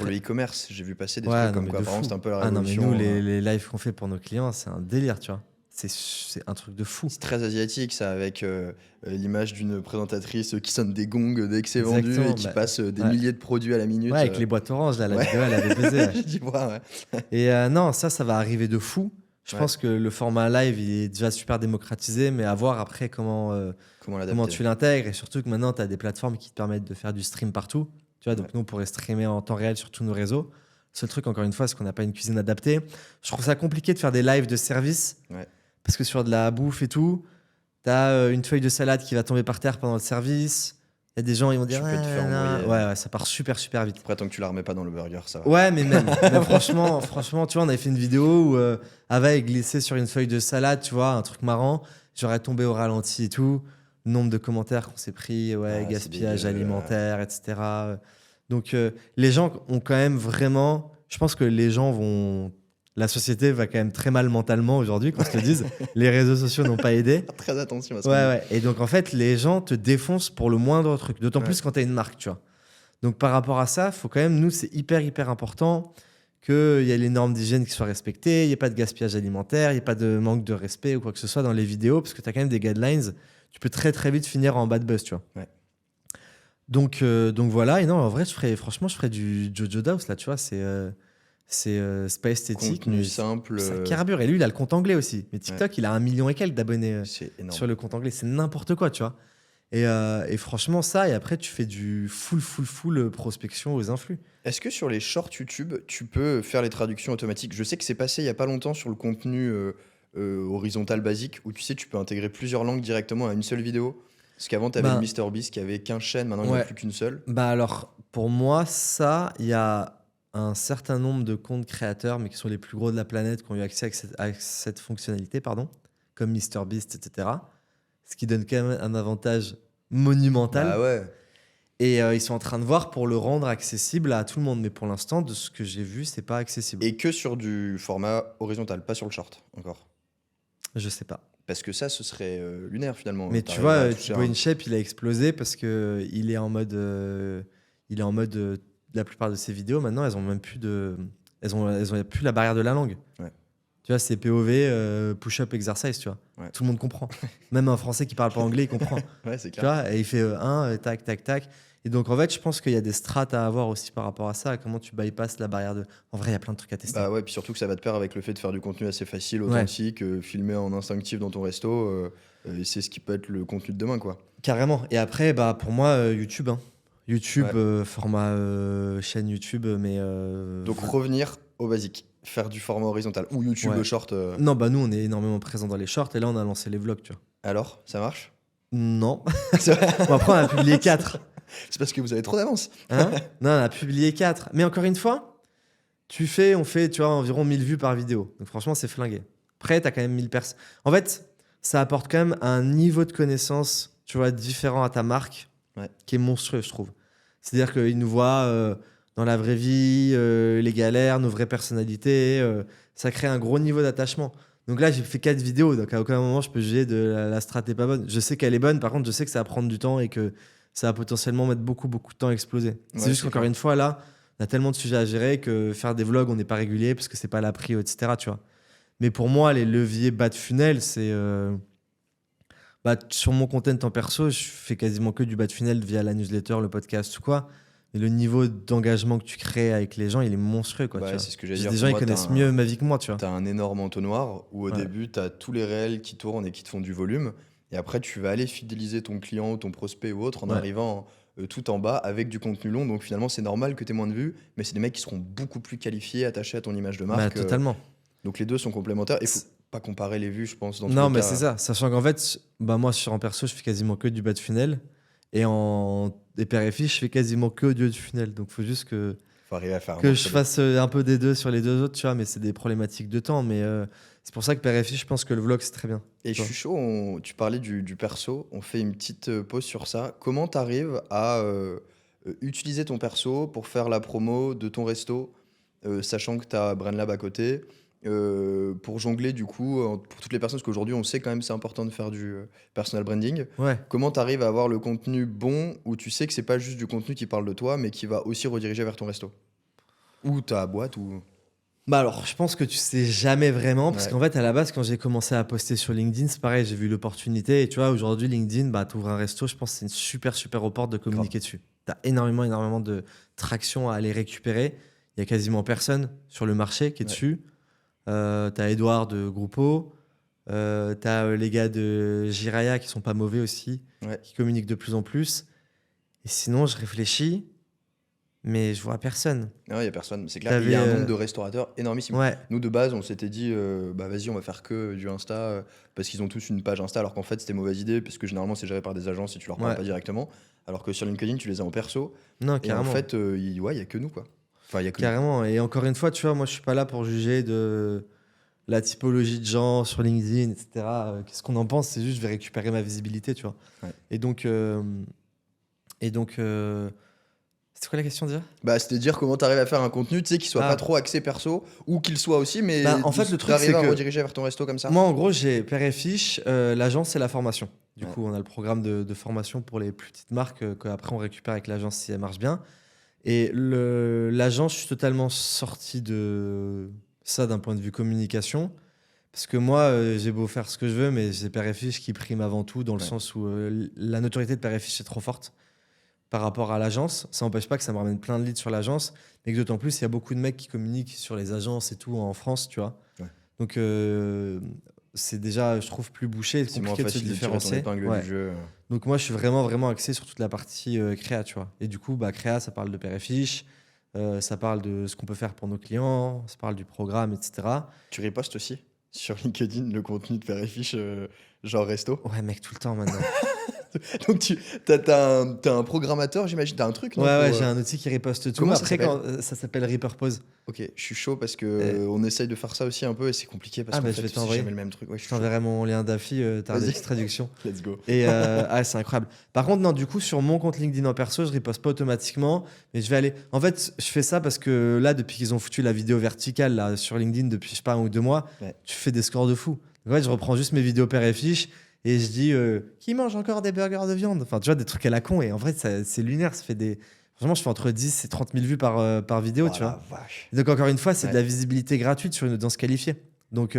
le e-commerce, j'ai vu passer des Ouais, trucs non, comme mais quoi. de Apparemment, fou. c'était un peu la Ah non, mais révolution. nous, les lives qu'on fait pour nos clients, c'est un délire, tu vois. C'est un truc de fou. C'est très asiatique, ça, avec l'image d'une présentatrice qui sonne des gongs dès que c'est vendu Exactement, et qui bah, passe des ouais. milliers de produits à la minute. Ouais, avec les boîtes oranges, là, la Ouais. vidéo, elle avait baisé. Ouais. J'ai dû voir, ouais. Et non, ça va arriver de fou. Je Ouais. pense que le format live, il est déjà super démocratisé, mais à voir après comment Comment l'adapter. tu l'intègres. Et surtout que maintenant, tu as des plateformes qui te permettent de faire du stream partout. Tu vois, donc Ouais. nous, on pourrait streamer en temps réel sur tous nos réseaux. Le seul truc, encore une fois, c'est qu'on n'a pas une cuisine adaptée. Je trouve ça compliqué de faire des lives de service. Ouais. Parce que sur de la bouffe et tout, tu as une feuille de salade qui va tomber par terre pendant le service. Il y a des gens, ils vont dire Tu peux te faire ah, envoyer. ouais, ça part super vite. Après, tant que tu la remets pas dans le burger, ça va. Ouais, mais même. Mais franchement, tu vois, on avait fait une vidéo où Ava est glissée sur une feuille de salade, tu vois, un truc marrant. J'aurais tombé au ralenti et tout. Le nombre de commentaires qu'on s'est pris, ouais, Ah, c'est gaspillage dégueu. alimentaire, etc. Donc, les gens ont quand même vraiment. Je pense que les gens vont. La société va quand même très mal mentalement aujourd'hui, qu'on se le dise. Les réseaux sociaux n'ont pas aidé. Faire très attention à ce Ouais, qu'on dit. ouais. Et donc, en fait, les gens te défoncent pour le moindre truc. D'autant Ouais. plus quand tu as une marque, tu vois. Donc, par rapport à ça, faut quand même, nous, c'est hyper important qu'il y ait les normes d'hygiène qui soient respectées, il n'y ait pas de gaspillage alimentaire, il n'y ait pas de manque de respect ou quoi que ce soit dans les vidéos, parce que tu as quand même des guidelines. Tu peux très vite finir en bad buzz, tu vois. Ouais. Donc voilà. Et non, en vrai, franchement, je ferais du Jojo Daus, là, tu vois. C'est pas esthétique, Contenu mais simple. ça carbure. Et lui, il a le compte anglais aussi. Mais TikTok, il a 1 million et quelques d'abonnés C'est énorme. sur le compte anglais. C'est n'importe quoi, tu vois. Et franchement, ça, et après, tu fais du full prospection aux influx. Est-ce que sur les shorts YouTube, tu peux faire les traductions automatiques? Je sais que c'est passé il y a pas longtemps sur le contenu horizontal basique où tu sais, tu peux intégrer plusieurs langues directement à une seule vidéo. Parce qu'avant, tu avais Bah, le MrBeast qui avait 15 chaînes, maintenant il n'y en a ouais. plus qu'une seule. Bah alors, pour moi, ça, il y a un certain nombre de comptes créateurs, mais qui sont les plus gros de la planète, qui ont eu accès à cette fonctionnalité, pardon, comme MrBeast, etc. Ce qui donne quand même un avantage monumental. Bah ouais. Et ils sont en train de voir pour le rendre accessible à tout le monde. Mais pour l'instant, de ce que j'ai vu, c'est pas accessible. Et que sur du format horizontal, pas sur le short encore. Je sais pas. Parce que ça, ce serait lunaire finalement. Mais tu T'arriverais à vois, toucher Thibaut InShape, il a explosé parce que il est en mode, la plupart de ses vidéos maintenant, elles ont même plus elles ont plus la barrière de la langue. Ouais. Tu vois, c'est POV, push-up exercise, tu vois. Ouais. Tout le monde comprend. Même un Français qui parle pas anglais, il comprend. Ouais, c'est Tu clair. vois, et il fait tac. Et donc, en fait, je pense qu'il y a des strates à avoir aussi par rapport à ça, à comment tu bypasses la barrière de. En vrai, il y a plein de trucs à tester. Bah ouais, puis surtout que ça va de pair avec le fait de faire du contenu assez facile, authentique, filmé en instinctif dans ton resto. Et c'est ce qui peut être le contenu de demain, quoi. Carrément. Et après, bah, pour moi, YouTube. Hein. YouTube, Ouais. format chaîne YouTube, mais. Donc revenir au basique. faire du format horizontal ou YouTube Ouais. short. Non, bah nous, on est énormément présents dans les shorts et là, on a lancé les vlogs, tu vois. Alors, ça marche? Non. C'est vrai. Bon, après, on a publié 4. C'est parce que vous avez trop d'avance. Hein? Non, on a publié 4. Mais encore une fois, on fait, tu vois, environ 1000 vues par vidéo. Donc franchement, c'est flingué. Après, t'as quand même 1000 personnes. En fait, ça apporte quand même un niveau de connaissance, tu vois, différent à ta marque, Ouais. qui est monstrueux, je trouve. C'est-à-dire qu'ils nous voient dans la vraie vie, les galères, nos vraies personnalités. Ça crée un gros niveau d'attachement. Donc là, j'ai fait 4 vidéos, donc à aucun moment je peux juger de la strat est pas bonne. Je sais qu'elle est bonne, par contre, je sais que ça va prendre du temps et que ça va potentiellement mettre beaucoup, beaucoup de temps à exploser. C'est Ouais, juste c'est qu'encore clair. une fois, là, on a tellement de sujets à gérer que faire des vlogs, on n'est pas régulier parce que c'est pas la prio, etc. Tu vois. Mais pour moi, les leviers bas de funnel, c'est. Sur mon content en perso, je fais quasiment que du bas de funnel via la newsletter, le podcast ou quoi. Et le niveau d'engagement que tu crées avec les gens, il est monstrueux. Quoi, Bah, tu vois. c'est ce que j'allais J'ai dire. des Pour gens, ils moi, connaissent mieux ma vie que moi, tu vois. t'as un énorme entonnoir où au Ouais. début, tu as tous les réels qui tournent et qui te font du volume. Et après, tu vas aller fidéliser ton client ou ton prospect ou autre en Ouais. arrivant tout en bas avec du contenu long. Donc finalement, c'est normal que tu aies moins de vues, mais c'est des mecs qui seront beaucoup plus qualifiés, attachés à ton image de Bah, marque. totalement. Donc les deux sont complémentaires. Il faut C'est- pas comparer les vues, je pense, dans tous Non, les mais cas. c'est ça. Sachant qu'en fait, moi, en perso, je fais quasiment que du bas de funnel. Et en père et fiche, je fais quasiment que du haut de funnel. Donc, il faut juste que Faut arriver à faire un je morceau de- fasse un peu des deux sur les deux autres, tu vois. Mais c'est des problématiques de temps. Mais c'est pour ça que père et fiche, je pense que le vlog, c'est très bien. Et je suis chaud, tu parlais du perso, on fait une petite pause sur ça. Comment tu arrives à utiliser ton perso pour faire la promo de ton resto, sachant que tu as BrainLab à côté, pour jongler du coup, pour toutes les personnes, parce qu'aujourd'hui on sait quand même c'est important de faire du personal branding. Ouais. Comment tu arrives à avoir le contenu bon où tu sais que c'est pas juste du contenu qui parle de toi, mais qui va aussi rediriger vers ton resto? Ou ta boîte, ou... Bah alors, je pense que tu sais jamais vraiment, parce Ouais. qu'en fait, à la base, quand j'ai commencé à poster sur LinkedIn, c'est pareil, j'ai vu l'opportunité. Et tu vois, aujourd'hui, LinkedIn, bah, tu ouvres un resto, je pense que c'est une super, super porte de communiquer dessus. Tu as énormément, énormément de traction à aller récupérer. Il y a quasiment personne sur le marché qui est Ouais. dessus. Tu as Edouard de Groupo. Tu as les gars de Jiraya qui sont pas mauvais aussi, Ouais. qui communiquent de plus en plus. Et sinon, je réfléchis, mais je vois personne. Non, il n'y a personne. C'est clair, il y a un nombre de restaurateurs énormissime. Ouais. Nous, de base, on s'était dit, bah vas-y, on va faire que du Insta, parce qu'ils ont tous une page Insta, alors qu'en fait, c'était mauvaise idée, parce que généralement, c'est géré par des agences et tu leur parles Ouais. pas directement. Alors que sur LinkedIn, tu les as en perso. Non, Et en carrément. fait, il y a que nous, quoi. Enfin, il y a que nous. Carrément. Et encore une fois, tu vois, moi, je suis pas là pour juger de la typologie de gens sur LinkedIn, etc. Qu'est-ce qu'on en pense? C'est juste, je vais récupérer ma visibilité, tu vois. Ouais. Et donc, c'était quoi la question déjà? Bah, c'était dire comment tu arrives à faire un contenu, tu sais, qui soit Ah. pas trop axé perso, ou qu'il soit aussi, mais Bah, en fait, le truc, d'arriver c'est à que rediriger vers ton resto comme ça. moi, en gros, j'ai Père et Fiche. L'agence, c'est la formation. Du Ouais. coup, on a le programme de formation pour les plus petites marques qu'après, on récupère avec l'agence si elle marche bien. Et l'agence, je suis totalement sorti de ça d'un point de vue communication. Parce que moi, j'ai beau faire ce que je veux, mais c'est Père et Fiche qui prime avant tout, dans le Ouais. sens où la notoriété de Père et Fiche est trop forte par rapport à l'agence. Ça n'empêche pas que ça me ramène plein de leads sur l'agence, mais que d'autant plus, il y a beaucoup de mecs qui communiquent sur les agences et tout en France, tu vois. Ouais. Donc, c'est déjà, je trouve, plus bouché et C'est moins compliqué de se facile de tirer ton différencier. épingle Ouais. du jeu. Donc moi, je suis vraiment, vraiment axé sur toute la partie créa, tu vois. Et du coup, créa, ça parle de Père et Fiche, ça parle de ce qu'on peut faire pour nos clients, ça parle du programme, etc. Tu repostes aussi sur LinkedIn le contenu de Père et Fiche, genre resto. Ouais, mec, tout le temps maintenant. Donc t'as un programmateur, j'imagine, t'as un truc, non, Ouais, pour, j'ai un outil qui riposte tout. comment ça Après, s'appelle ça s'appelle Reaper Pause. Ok, je suis chaud parce que on essaye de faire ça aussi un peu et c'est compliqué parce Ah, qu'en bah, fait, je vais c'est t'envoyer. jamais le même truc. Ouais, je Je suis chaud. t'enverrai mon lien d'affli, t'as des Vas-y. petites traductions. Let's go. Et c'est incroyable. Par contre, non, du coup, sur mon compte LinkedIn en perso, je riposte pas automatiquement, mais je vais aller. En fait, je fais ça parce que là, depuis qu'ils ont foutu la vidéo verticale là, sur LinkedIn depuis, je sais pas, 1 ou 2 mois, Ouais. tu fais des scores de fou. Donc, en fait, je reprends juste mes vidéos Père et Fiche et je dis qui mange encore des burgers de viande? Enfin, tu vois, des trucs à la con. Et en vrai, c'est lunaire. Ça fait des. Franchement, je fais entre 10 et 30 000 vues par vidéo, Oh tu vois. la vache. Et donc, encore une fois, c'est de Ouais. la visibilité gratuite sur une audience qualifiée. Donc,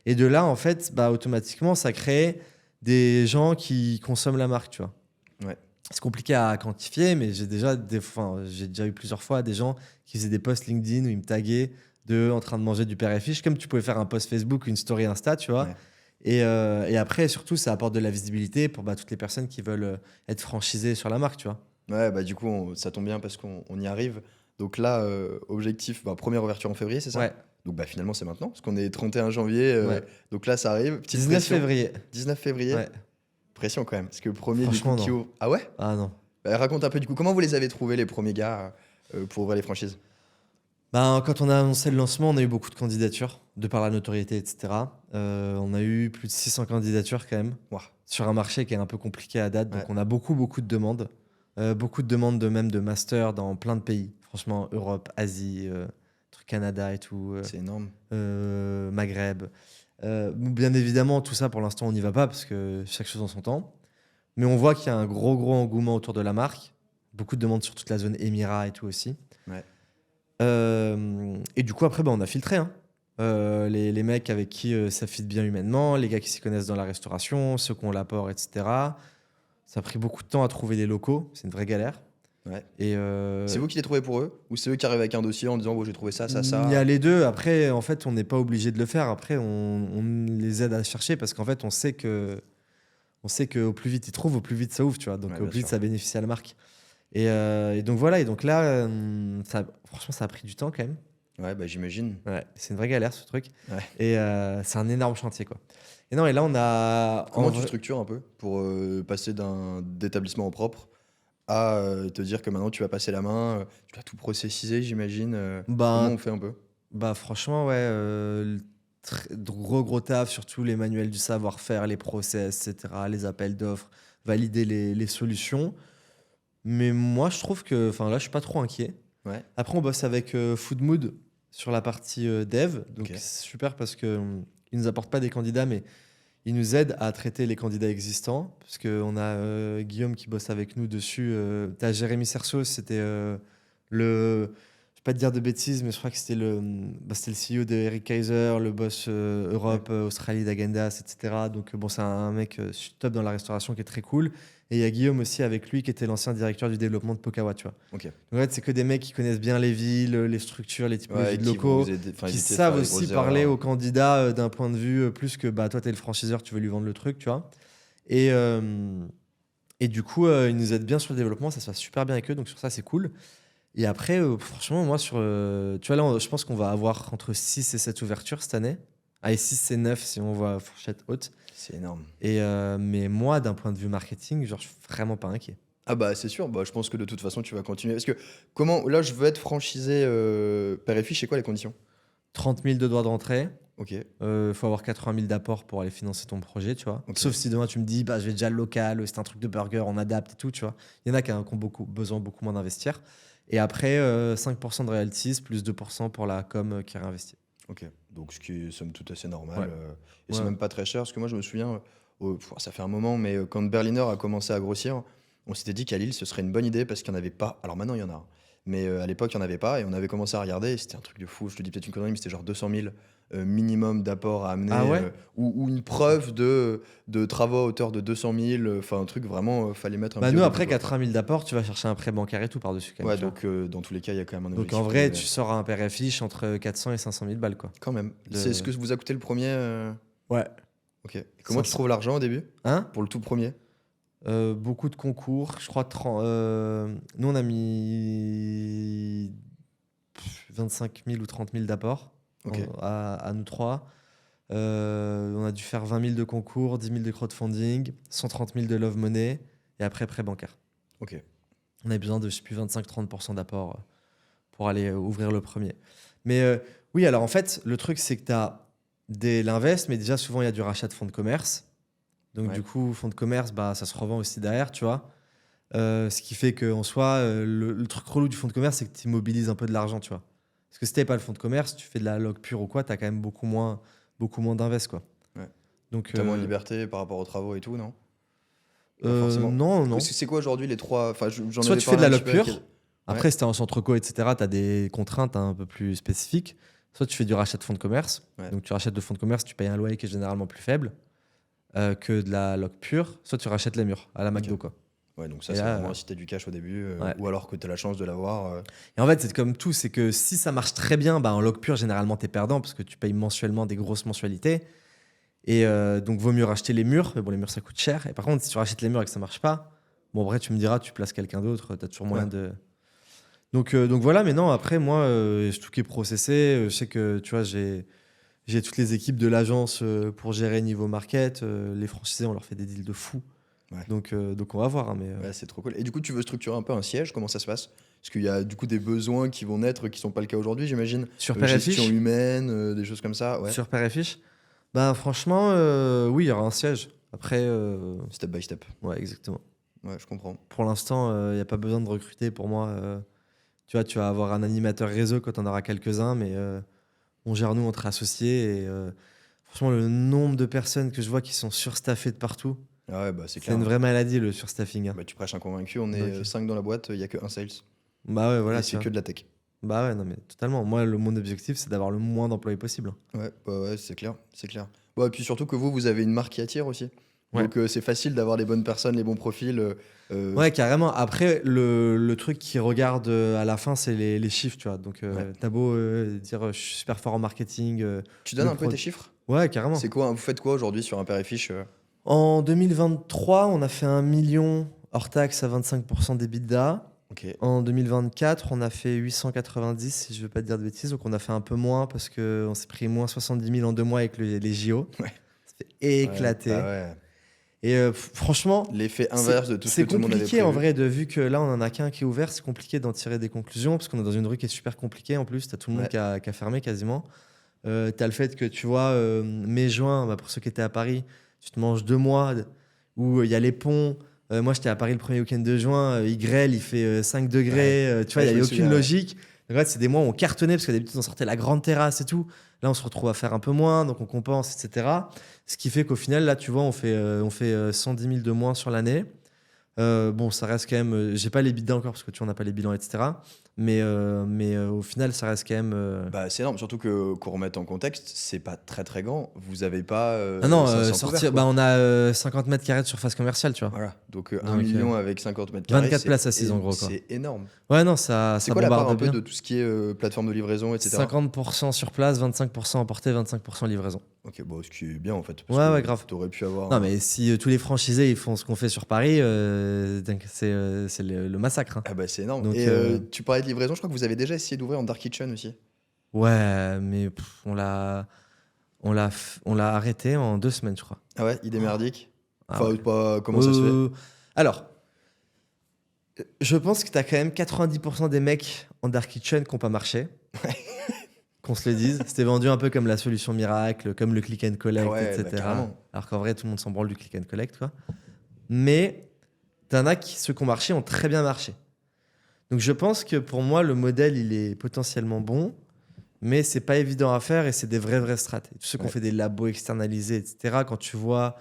et de là, en fait, automatiquement, ça crée des gens qui consomment la marque, tu vois. Ouais. C'est compliqué à quantifier, mais j'ai déjà eu plusieurs fois des gens qui faisaient des posts LinkedIn où ils me taguaient en train de manger du Père et Fiche, comme tu pouvais faire un post Facebook ou une story Insta, tu vois. Ouais. Et après, surtout, ça apporte de la visibilité pour toutes les personnes qui veulent être franchisées sur la marque, tu vois. Ouais, bah du coup, ça tombe bien parce qu'on y arrive. Donc là, objectif, première ouverture en février, c'est ça? Ouais. Donc finalement, c'est maintenant, parce qu'on est 31 janvier. Ouais. Donc là, ça arrive. Petite 19 pression. février. 19 février. Ouais. Pression quand même. Parce que le premier, du coup, Franchement, qui non. ouvre. Ah ouais? Ah non. Raconte un peu, du coup, comment vous les avez trouvés, les premiers gars, pour ouvrir les franchises? Ben, quand on a annoncé le lancement, on a eu beaucoup de candidatures, de par la notoriété, etc. On a eu plus de 600 candidatures quand même, Ouah. sur un marché qui est un peu compliqué à date. Donc Ouais. on a beaucoup, beaucoup de demandes. Beaucoup de demandes même de master dans plein de pays. Franchement, Europe, Asie, Canada et tout, C'est énorme. Maghreb. Bien évidemment, tout ça, pour l'instant, on n'y va pas parce que chaque chose en son temps. Mais on voit qu'il y a un gros, gros engouement autour de la marque. Beaucoup de demandes sur toute la zone Émirats et tout aussi. Ouais. Et du coup, après, on a filtré. Hein. Les mecs avec qui ça fit bien humainement, les gars qui s'y connaissent dans la restauration, ceux qui ont l'apport, etc. Ça a pris beaucoup de temps à trouver des locaux. C'est une vraie galère. Ouais. Et C'est vous qui les trouvez pour eux? Ou c'est eux qui arrivent avec un dossier en disant, bon, j'ai trouvé ça, ça, ça? il y a les deux. Après, en fait, on n'est pas obligé de le faire. Après, on les aide à chercher parce qu'en fait, on sait que au plus vite ils trouvent, au plus vite ça ouvre, tu vois. Donc, Ouais, au bien plus vite sûr. ça bénéficie à la marque. Et donc voilà. Et donc là, franchement, ça a pris du temps quand même. Ouais, j'imagine. Ouais, c'est une vraie galère ce truc. Ouais. Et c'est un énorme chantier, quoi. Et non, et là, on a. Comment en tu vrai- structures un peu pour passer d'établissement en propre à te dire que maintenant tu vas passer la main, tu vas tout processiser, j'imagine. Comment Ben, on fait un peu? franchement, ouais. Gros taf, surtout les manuels du savoir-faire, les process, etc., les appels d'offres, valider les solutions. Mais moi, je trouve que. Enfin, là, je suis pas trop inquiet. Ouais. Après, on bosse avec Foodmood sur la partie dev. Donc, Ok. c'est super parce que ils nous apportent pas des candidats, mais ils nous aident à traiter les candidats existants. Parce qu'on a Guillaume qui bosse avec nous dessus. Tu as Jérémy Cerceau, c'était le. Je vais pas te dire de bêtises, mais je crois que c'était le CEO de Eric Kaiser, le boss Europe, Australie d'Agendas, etc. Donc, bon, c'est un mec top dans la restauration qui est très cool. Et il y a Guillaume aussi avec lui qui était l'ancien directeur du développement de Pokawa, tu vois. Ok. Donc, en fait, c'est que des mecs qui connaissent bien les villes, les structures, les typologies Ouais, de qui vont locaux, vous aider, qui éviter de savent faire des aussi grosses parler erreurs. aux candidats d'un point de vue plus que toi, tu es le franchiseur, tu veux lui vendre le truc, tu vois. Et, du coup, ils nous aident bien sur le développement, ça se passe super bien avec eux, donc sur ça, c'est cool. Et après, franchement, moi, tu vois, là, je pense qu'on va avoir entre 6 et 7 ouvertures cette année. Allez, 6 et 9 si on voit fourchette haute. C'est énorme. Mais moi, d'un point de vue marketing, genre, je suis vraiment pas inquiet. Ah c'est sûr, je pense que de toute façon tu vas continuer. Parce que là je veux être franchisé père et fils, c'est quoi les conditions? 30 000 de droits de rentrée. Ok. Faut avoir 80 000 d'apport pour aller financer ton projet, tu vois. Ok. Sauf si demain tu me dis, je vais déjà le local, c'est un truc de burger, on adapte et tout, tu vois. Il y en a qui ont besoin beaucoup moins d'investir. Et après, 5% de royalties plus 2% pour la com qui est réinvestie. Ok. Donc ce qui est somme toute assez normal. Ouais. Et c'est Ouais. même pas très cher. Parce que moi je me souviens, ça fait un moment, mais quand Berliner a commencé à grossir, on s'était dit qu'à Lille ce serait une bonne idée parce qu'il n'y en avait pas. Alors maintenant il y en a. Hein. Mais à l'époque il n'y en avait pas et on avait commencé à regarder et c'était un truc de fou. Je te dis peut-être une connerie, mais c'était genre 200 000 minimum d'apport à amener. Ah ouais ou une preuve de travaux à hauteur de 200 000. Enfin un truc vraiment, fallait mettre un pied Nous, au après début, quoi. 80 000 d'apport, tu vas chercher un prêt bancaire et tout par-dessus quand même. Ouais, tu vois. donc dans tous les cas il y a quand même un Donc objectif. en vrai, mais- tu sors un père et fiche entre 400 et 500 000 balles, quoi. Quand même. De- C'est ce que vous a coûté le premier Ouais. Ok. Et comment tu 500. trouves l'argent au début Hein pour le tout premier? Beaucoup de concours. Je crois nous, on a mis 25 000 ou 30 000 d'apport Ok. à nous trois. On a dû faire 20 000 de concours, 10 000 de crowdfunding, 130 000 de love money et après prêt bancaire. Ok. On avait besoin de, je sais plus, 25-30% d'apport pour aller ouvrir le premier. Mais oui, alors en fait, le truc, c'est que tu as l'invest, mais déjà, souvent, il y a du rachat de fonds de commerce. Donc, Ouais. du coup, fonds de commerce, ça se revend aussi derrière, tu vois. Ce qui fait qu'en soi, le truc relou du fonds de commerce, c'est que tu immobilises un peu de l'argent, tu vois. Parce que si tu pas le fonds de commerce, tu fais de la log pure ou quoi, tu as quand même beaucoup moins d'invest, quoi. Ouais. Donc, T'as moins de liberté par rapport aux travaux et tout, non? Pas non, forcément. non. C'est quoi aujourd'hui les trois. Enfin, j'en Soit avais tu fais de parlé la un log petit peu avec pure. Après, si tu es en centre co, etc., tu as des contraintes un peu plus spécifiques. Soit tu fais du rachat de fonds de commerce. Ouais. Donc, tu rachètes de fonds de commerce, tu payes un loyer qui est généralement plus faible que de la log pure. Soit tu rachètes les murs à la McDo, quoi. Ouais, donc ça, Et c'est là, vraiment si t'as du cash au début, ouais. ou alors que t'as la chance de l'avoir. Et en fait, c'est comme tout, c'est que si ça marche très bien, en log pure, généralement, tu es perdant parce que tu payes mensuellement des grosses mensualités. Et donc, vaut mieux racheter les murs. Mais bon, les murs, ça coûte cher. Et par contre, si tu rachètes les murs et que ça marche pas, bon, après, tu me diras, tu places quelqu'un d'autre, tu as toujours moyen Donc voilà, mais non, après, moi, tout qui est processé, je sais que, tu vois, j'ai toutes les équipes de l'agence pour gérer niveau market. Les franchisés, on leur fait des deals de fou. Ouais. Donc on va voir, hein, mais Ouais, c'est trop cool. Et du coup, tu veux structurer un peu un siège, comment ça se passe? Parce qu'il y a du coup des besoins qui vont naître qui sont pas le cas aujourd'hui, j'imagine. sur Père et Gestion Fiche, humaine, des choses comme ça, ouais. sur Père et Fiche, bah franchement, oui, il y aura un siège. Après, Step by step. ouais, exactement. Ouais, je comprends. Pour l'instant, il n'y a pas besoin de recruter pour moi. Tu vois, tu vas avoir un animateur réseau quand on aura quelques-uns, mais on gère nous entre associés. Et franchement, le nombre de personnes que je vois qui sont surstaffées de partout, Ah ouais, bah c'est c'est clair, une hein. vraie maladie le surstaffing, hein. Bah, tu prêches un convaincu, on Donc, est 5 dans la boîte, il y a que un sales. bah ouais, Et voilà, tu c'est vois. que de la tech. Bah ouais, non, mais totalement. Moi, mon objectif, c'est d'avoir le moins d'employés possible, hein. Ouais, bah ouais, c'est clair, c'est clair. Ouais, et puis surtout que vous avez une marque qui attire aussi. Ouais. Donc c'est facile d'avoir les bonnes personnes, les bons profils. Ouais, carrément. Après, le truc qui regarde à la fin, c'est les chiffres, tu vois. Donc, Ouais. t'as beau dire je suis super fort en marketing. Tu donnes le un peu pro- tes chiffres? Ouais, carrément. C'est quoi, vous faites quoi aujourd'hui sur un père et fiche En 2023, on a fait 1 million hors taxe à 25% d'EBITDA. Ok. En 2024, on a fait 890, si je veux pas te dire de bêtises. Donc, on a fait un peu moins parce qu'on s'est pris moins 70 000 en 2 mois avec les JO. Ouais. Ça fait Ouais, éclater. bah ouais. Et franchement, L'effet c'est inverse de tout ce c'est que tout le monde avait compliqué en prévu. vrai, vu que là, on en a qu'un qui est ouvert. C'est compliqué d'en tirer des conclusions parce qu'on est dans une rue qui est super compliquée en plus. Tu as tout le monde Ouais. qui a fermé quasiment. Tu as le fait que, tu vois, mai-juin, bah, pour ceux qui étaient à Paris, tu te manges 2 mois où il y a les ponts. Moi, j'étais à Paris le premier week-end de juin. Il grêle, il fait 5 degrés. Ouais. Tu vois, Ouais, il je n'y me avait aucune souviens, ouais. logique. Donc, en fait, c'est des mois où on cartonnait parce que d'habitude, on sortait la grande terrasse et tout. Là, on se retrouve à faire un peu moins, donc on compense, etc. Ce qui fait qu'au final, là, tu vois, on fait 110 000 de moins sur l'année. Bon, ça reste quand même. J'ai pas les bilans encore parce que tu vois, on n'a pas les bilans, etc. Mais au final, ça reste quand même. Bah, c'est énorme, surtout que qu'on remette en contexte, c'est pas très très grand. Vous avez pas Ah non, 500 sortir. couverts, Bah, quoi. on a 50 mètres carrés de surface commerciale, tu vois. Voilà, donc 1 Donc, million avec 50 mètres carrés, 24 places assises en gros, quoi. c'est énorme. Ouais, non, ça, C'est ça quoi la part bombarde un peu bien. de tout ce qui est plateforme de livraison, etc. 50% sur place, 25% emporté, 25% livraison. Ok, bon, ce qui est bien en fait, parce Ouais, que ouais, grave. t'aurais pu avoir Non, mais si tous les franchisés ils font ce qu'on fait sur Paris, donc c'est le massacre, hein. Ah bah c'est énorme. Donc, Et tu parlais de livraison, je crois que vous avez déjà essayé d'ouvrir en dark kitchen aussi. ouais, mais on l'a arrêté en 2 semaines, je crois. Ah ouais, idée merdique. Ah Enfin, ouais. pas, comment ça se fait? Alors, je pense que tu as quand même 90% des mecs en Dark Kitchen qui n'ont pas marché. Qu'on se le dise. C'était vendu un peu comme la solution miracle, comme le click and collect, Ah ouais, bah, etc. carrément. Alors qu'en vrai, tout le monde s'en branle du click and collect, quoi. Mais t'en as ceux qui ont marché ont très bien marché. Donc je pense que pour moi, le modèle, il est potentiellement bon, mais c'est pas évident à faire et c'est des vrais strats. Et tous ceux qui ont Ouais. fait des labos externalisés, etc., quand tu vois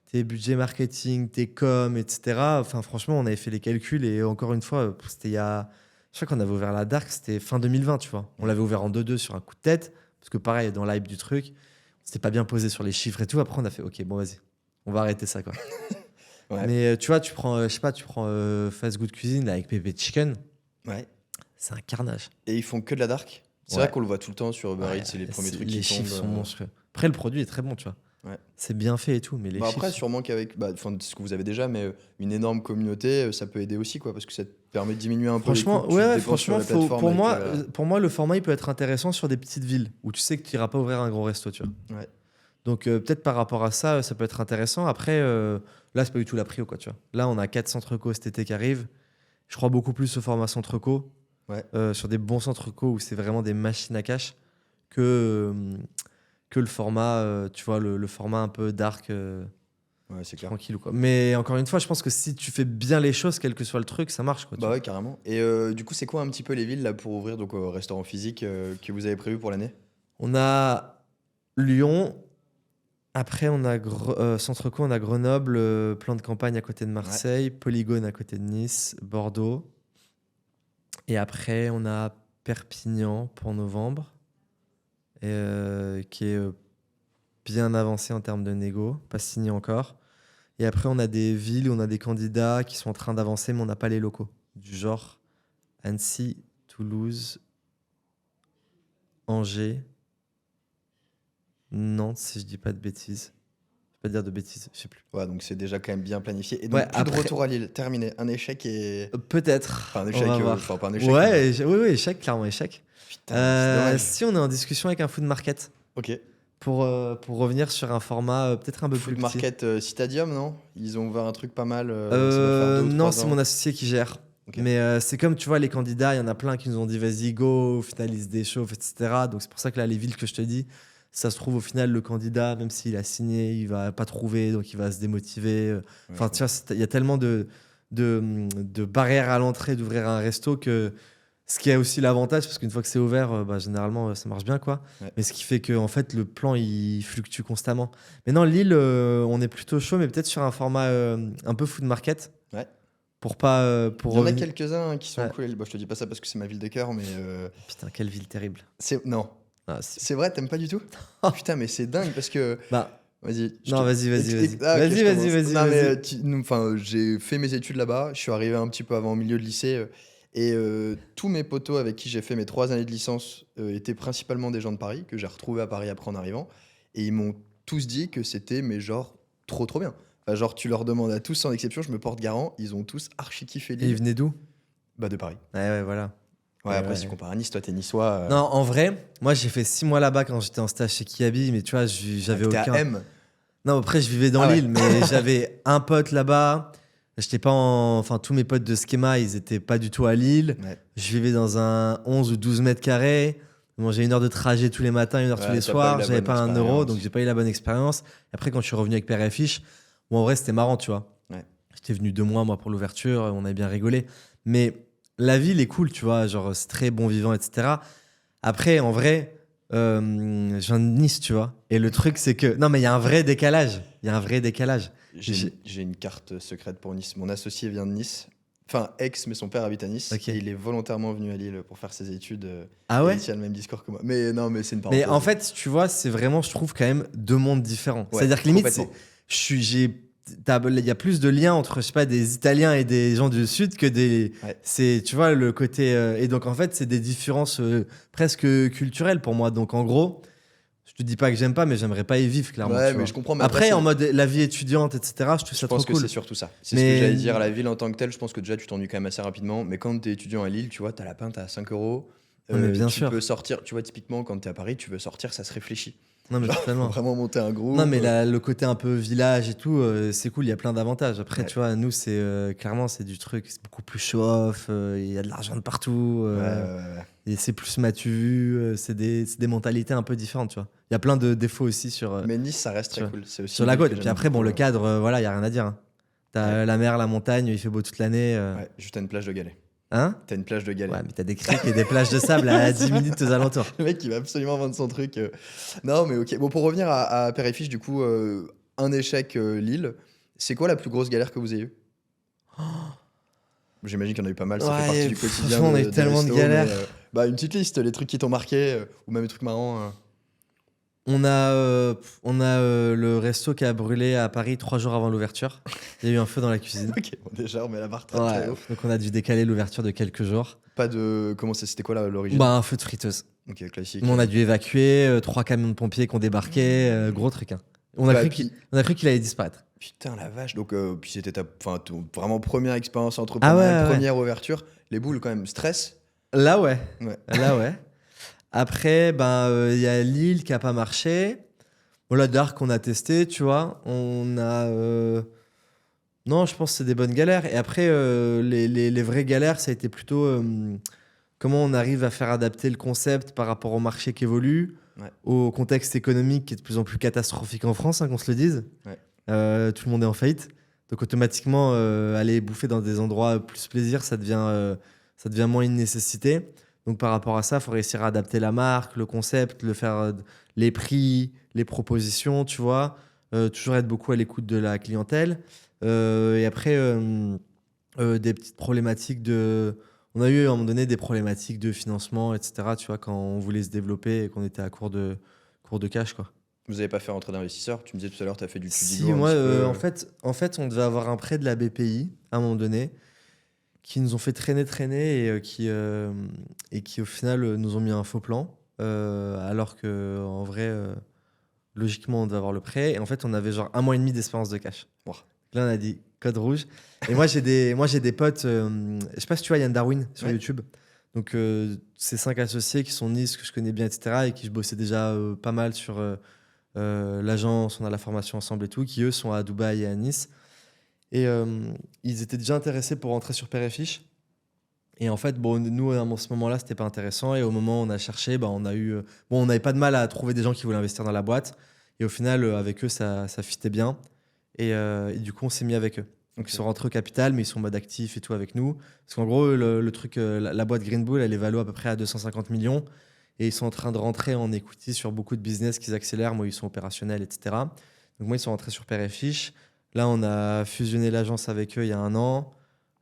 tes budgets marketing, tes coms, etc., enfin franchement, on avait fait les calculs et encore une fois, c'était il y a... Je crois qu'on avait ouvert la Dark, c'était fin 2020, tu vois. On l'avait ouvert en 2-2 sur un coup de tête, parce que pareil, dans l'hype du truc, on s'était pas bien posé sur les chiffres et tout. Après, on a fait, ok, bon, vas-y, on va arrêter ça, quoi. Ouais. Mais tu vois, tu prends, je sais pas, tu prends Fast Good Cuisine là, avec Pepe Chicken, Ouais. c'est un carnage. Et ils font que de la dark? C'est Ouais. vrai qu'on le voit tout le temps sur Uber Ouais, Eats, c'est les premiers trucs les qui chiffres tombent. sont monstrueux. Après, le produit est très bon, tu vois. Ouais. C'est bien fait et tout, mais les Bah chiffres. après, sûrement qu'avec c'est ce que vous avez déjà, mais une énorme communauté, ça peut aider aussi, quoi, parce que ça te permet de diminuer un peu les coûts Franchement, que tu ouais, dépenses sur franchement, la plateforme. pour moi, le format, il peut être intéressant sur des petites villes où tu sais que tu iras pas ouvrir un gros resto, tu vois. Ouais. Donc, peut-être par rapport à ça, ça peut être intéressant. Après, là, c'est pas du tout la prio, quoi, tu vois. Là, on a 4 centres co cet été qui arrivent. Je crois beaucoup plus au format centre co, Ouais. sur des bons centres co où c'est vraiment des machines à cash que, que le format, tu vois, le format un peu dark. Ouais, c'est clair. Tranquille ou quoi. Mais encore une fois, je pense que si tu fais bien les choses, quel que soit le truc, ça marche, quoi. Tu Bah vois. ouais, carrément. Et du coup, c'est quoi un petit peu les villes là pour ouvrir donc au restaurant physique que vous avez prévu pour l'année? On a Lyon. Après, on a Centre-Co, on a Grenoble, plan de campagne à côté de Marseille, Polygone à côté de Nice, Bordeaux. Et après, on a Perpignan pour novembre, qui est bien avancé en termes de négo, pas signé encore. Et après, on a des villes où on a des candidats qui sont en train d'avancer, mais on n'a pas les locaux. Du genre Annecy, Toulouse, Angers, Nantes, si je dis pas de bêtises. Je vais pas dire de bêtises, je sais plus. Ouais, donc c'est déjà quand même bien planifié. Et donc, Ouais, plus de après, retour à Lille. Terminé. Un échec et. peut-être, Enfin, un on échec. va voir. Enfin, pas un échec. mais- Ouais, oui, oui, échec, clairement échec. Putain, c'est dommage. Si on est en discussion avec un food market, Ok. pour revenir sur un format peut-être un peu Food plus petit. Market Citadium, non? Ils ont ouvert un truc pas mal. Ça doit faire 2 ou Non, 3 c'est ans. mon associé qui gère. Ok. Mais c'est comme, tu vois, les candidats, il y en a plein qui nous ont dit vas-y, go, au final, ils se déchauffent, etc. Donc c'est pour ça que là, les villes que je te dis, ça se trouve, au final, le candidat, même s'il a signé, il va pas trouver, donc il va se démotiver. Ouais, Enfin, je tu vois, il y a tellement de barrières à l'entrée d'ouvrir un resto que ce qui a aussi l'avantage, parce qu'une fois que c'est ouvert, bah, généralement, ça marche bien, quoi. Ouais. Mais ce qui fait que, en fait, le plan, il fluctue constamment. Mais non, Lille, on est plutôt chaud, mais peut-être sur un format un peu food market. Ouais. Pour pas. Il Pour y en a revenir- quelques-uns qui sont Ouais. cool. Bon, je te dis pas ça parce que c'est ma ville de cœur, mais. Putain, quelle ville terrible. Non. Ah, si. C'est vrai, t'aimes pas du tout? Putain, mais c'est dingue parce que. Bah, Vas-y. non, vas-y, vas-y, vas-y. Ah, ok, Vas-y, je vas-y, commence. vas-y, Non, mais vas-y. enfin, j'ai fait mes études là-bas. Je suis arrivé un petit peu avant au milieu de lycée. Et tous mes potos avec qui j'ai fait mes 3 années de licence étaient principalement des gens de Paris, que j'ai retrouvés à Paris après en arrivant. Et ils m'ont tous dit que c'était, mais genre, trop trop bien. Enfin, genre, tu leur demandes à tous sans exception, je me porte garant, ils ont tous archi kiffé Et il Lille. venait d'où? Bah, de Paris. Ouais, voilà. Ouais, Ouais, après, ouais. si tu compares à Nice, toi, t'es niçois. Non, en vrai, moi, j'ai fait 6 mois là-bas quand j'étais en stage chez Kiabi, mais tu vois, j'avais t'es aucun. à M. Non, après, je vivais dans Ah ouais. l'île, mais j'avais un pote là-bas. J'étais pas en. Enfin, tous mes potes de Schema, ils étaient pas du tout à Lille. Ouais. Je vivais dans un 11 ou 12 mètres carrés. Bon, j'ai 1 heure de trajet tous les matins, 1 heure tous Ouais, les t'as pas eu soirs. la J'avais bonne pas 1 euro, expérience. donc j'ai pas eu la bonne expérience. Après, quand je suis revenu avec Père et Fiche, bon, en vrai, c'était marrant, tu vois. Ouais. J'étais venu 2 mois, moi, pour l'ouverture. On avait bien rigolé. Mais la ville est cool, tu vois. Genre, c'est très bon vivant, etc. Après, en vrai, je viens de Nice, tu vois. Et le truc, c'est que. Non, mais il y a un vrai décalage. Il y a un vrai décalage. J'ai une carte secrète pour Nice. Mon associé vient de Nice. Enfin, ex, mais son père habite à Nice. Ok. Et il est volontairement venu à Lille pour faire ses études. Ah Et ouais? il tient le même discours que moi. Mais non, mais c'est une parenthèse. Mais en fait, tu vois, c'est vraiment, je trouve, quand même 2 mondes différents. Ouais, C'est-à-dire que limite, complètement. il y a plus de liens entre, je sais pas, des Italiens et des gens du Sud que des. Ouais. C'est, tu vois, le côté. Et donc, en fait, c'est des différences presque culturelles pour moi. Donc, en gros, je te dis pas que j'aime pas, mais j'aimerais pas y vivre, clairement. Ouais, tu mais vois. je comprends. Mais Après, c'est- en mode la vie étudiante, etc., je trouve je ça trop pense que cool. c'est surtout ça. C'est Mais- ce que j'allais dire. La ville en tant que telle, je pense que déjà, tu t'ennuies quand même assez rapidement. Mais quand t'es étudiant à Lille, tu vois, t'as la pinte à 5 euros. Non, mais bien tu sûr. peux sortir. Tu vois, typiquement, quand t'es à Paris, tu veux sortir, ça se réfléchit. Non, mais Genre, totalement. faut vraiment monter un groupe. Non, mais le côté un peu village et tout, c'est cool, il y a plein d'avantages. Après, Ouais. tu vois, nous, c'est clairement, c'est du truc, c'est beaucoup plus show-off, il y a de l'argent de partout, Ouais, ouais. et c'est plus m'as-tu vu, c'est des mentalités un peu différentes, tu vois. Il y a plein de défauts aussi sur, Mais Nice, ça reste tu très vois, cool. C'est aussi sur une la ville côte. que Et puis j'aime après, bon, beaucoup. le cadre, voilà, il n'y a rien à dire. Hein. T'as Ouais. la mer, la montagne, il fait beau toute l'année. Ouais, juste à une plage de galets. Hein? T'as une plage de galets. Ouais, mais t'as des criques et des plages de sable à 10 minutes aux alentours. Le mec, il va absolument vendre son truc. Non, mais ok. Bon, pour revenir à Père et Fiche, du coup, un échec Lille. C'est quoi la plus grosse galère que vous ayez eue? J'imagine qu'il y en a eu pas mal, ça fait Ouais, partie du quotidien. franchement, on a eu des tellement de restos, galères. mais, bah, une petite liste, les trucs qui t'ont marqué, ou même les trucs marrants. On a le resto qui a brûlé à Paris 3 jours avant l'ouverture. Il y a eu un feu dans la cuisine. Ok, bon, déjà, on met la barre très Ouais, très haut. donc on a dû décaler l'ouverture de quelques jours. Pas de. Comment c'était quoi l'origine? Bah, un feu de friteuse. Ok, classique. Nous, on a dû évacuer, 3 camions de pompiers qui ont débarqué, gros truc. Hein. On a Bah, cru puis- on a cru qu'il allait disparaître. Putain, la vache. Donc, puis c'était enfin, vraiment première expérience entrepreneuriale, Ah ouais, ouais. première ouverture. Les boules, quand même, stress. Là, ouais. Ouais. Là, ouais. Après, ben, il y a Lille qui a pas marché. Voilà, Dark, on a testé, tu vois. On a. Non, je pense que c'est des bonnes galères. Et après, les vraies galères, ça a été plutôt comment on arrive à faire adapter le concept par rapport au marché qui évolue, Ouais. au contexte économique qui est de plus en plus catastrophique en France, hein, qu'on se le dise. Ouais. Tout le monde est en faillite. Donc automatiquement, aller bouffer dans des endroits plus plaisir, ça devient moins une nécessité. Donc par rapport à ça, il faut réussir à adapter la marque, le concept, le faire, les prix, les propositions, tu vois. Toujours être beaucoup à l'écoute de la clientèle. Et après, des petites problématiques de... On a eu à un moment donné des problématiques de financement, etc. Tu vois, quand on voulait se développer et qu'on était à court de cash, quoi. Vous n'avez pas fait rentrer d'investisseurs? Tu me disais tout à l'heure, tu as fait du Si, Tudigo un moi, petit peu. en fait, on devait avoir un prêt de la BPI à un moment donné qui nous ont fait traîner et qui au final, nous ont mis un faux plan. Alors que en vrai, logiquement, on devait avoir le prêt. Et en fait, on avait genre 1 mois et demi d'espérance de cash. Wow. Là, on a dit code rouge. Et moi, j'ai des potes. Je sais pas si tu vois Yann Darwin sur Ouais. YouTube. Donc, c'est 5 associés qui sont Nice, que je connais bien, etc. Et qui je bossais déjà pas mal sur l'agence. On a la formation ensemble et tout. Qui, eux, sont à Dubaï et à Nice. Et ils étaient déjà intéressés pour rentrer sur Père et Fiche. Et en fait, bon, nous, à ce moment-là, c'était pas intéressant. Et au moment où on a cherché, on a eu. Bon, on n'avait pas de mal à trouver des gens qui voulaient investir dans la boîte. Et au final, avec eux, ça fitait bien. Et du coup, on s'est mis avec eux. Donc, Ok. ils sont rentrés au capital, mais ils sont en mode actif et tout avec nous. Parce qu'en gros, le truc, la boîte Green Bull, elle est valuée à peu près à 250 millions. Et ils sont en train de rentrer en equity sur beaucoup de business qu'ils accélèrent. Moi, ils sont opérationnels, etc. Donc, moi, ils sont rentrés sur Père et Fiche. Là, on a fusionné l'agence avec eux il y a 1 an.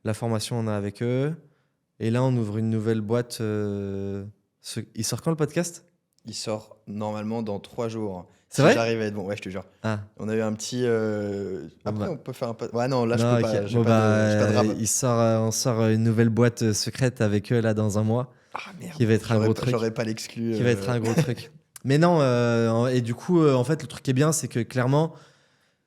La formation, on a avec eux. Et là, on ouvre une nouvelle boîte. Il sort quand le podcast? Il sort normalement dans 3 jours. C'est Si vrai? j'arrive à être bon, ouais, je te jure. Ah, On a eu un petit. Après, bah. on peut faire un peu. Ouais, non, là, je Non, peux ok. pas. J'ai Bon, pas de rab. on sort une nouvelle boîte secrète avec eux là dans 1 mois, Ah merde. qui va être un gros truc. J'aurais pas l'exclu. Qui va être un gros truc. Mais non, et du coup, en fait, le truc qui est bien, c'est que clairement,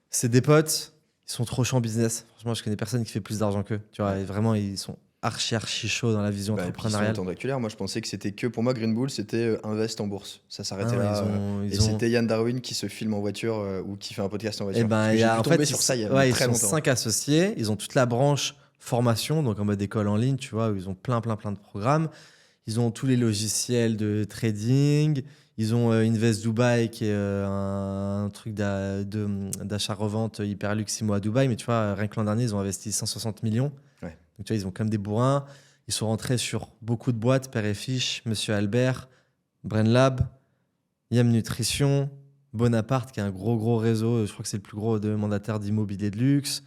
c'est des potes, ils sont trop chauds en business. Franchement, je connais personne qui fait plus d'argent qu'eux. Tu vois, et vraiment, ils sont archi chauds dans la vision Bah, et puis ils sont entrepreneuriale. tentaculaires. Moi, je pensais que c'était que pour moi, Green Bull, c'était invest en bourse. Ça s'arrêtait Ah, là. ils Et ont- c'était Yann Darwin qui se filme en voiture ou qui fait un podcast en Eh voiture. Parce ben, que il y j'ai a, dû en tomber fait, sur ça il y a ouais, ils très sont longtemps. 5 associés. Ils ont toute la branche formation, donc en mode école en ligne, tu vois, où ils ont plein de programmes. Ils ont tous les logiciels de trading. Ils ont Invest Dubai, qui est un truc d'achat-revente hyper luxe 6 mois à Dubaï. Mais tu vois, rien que l'an dernier, ils ont investi 160 millions. Ouais. Donc tu vois, ils ont quand même des bourrins. Ils sont rentrés sur beaucoup de boîtes, Père et Fiche, Monsieur Albert, BrainLab, Yam Nutrition, Bonaparte, qui est un gros réseau. Je crois que c'est le plus gros de mandataires d'immobilier de luxe.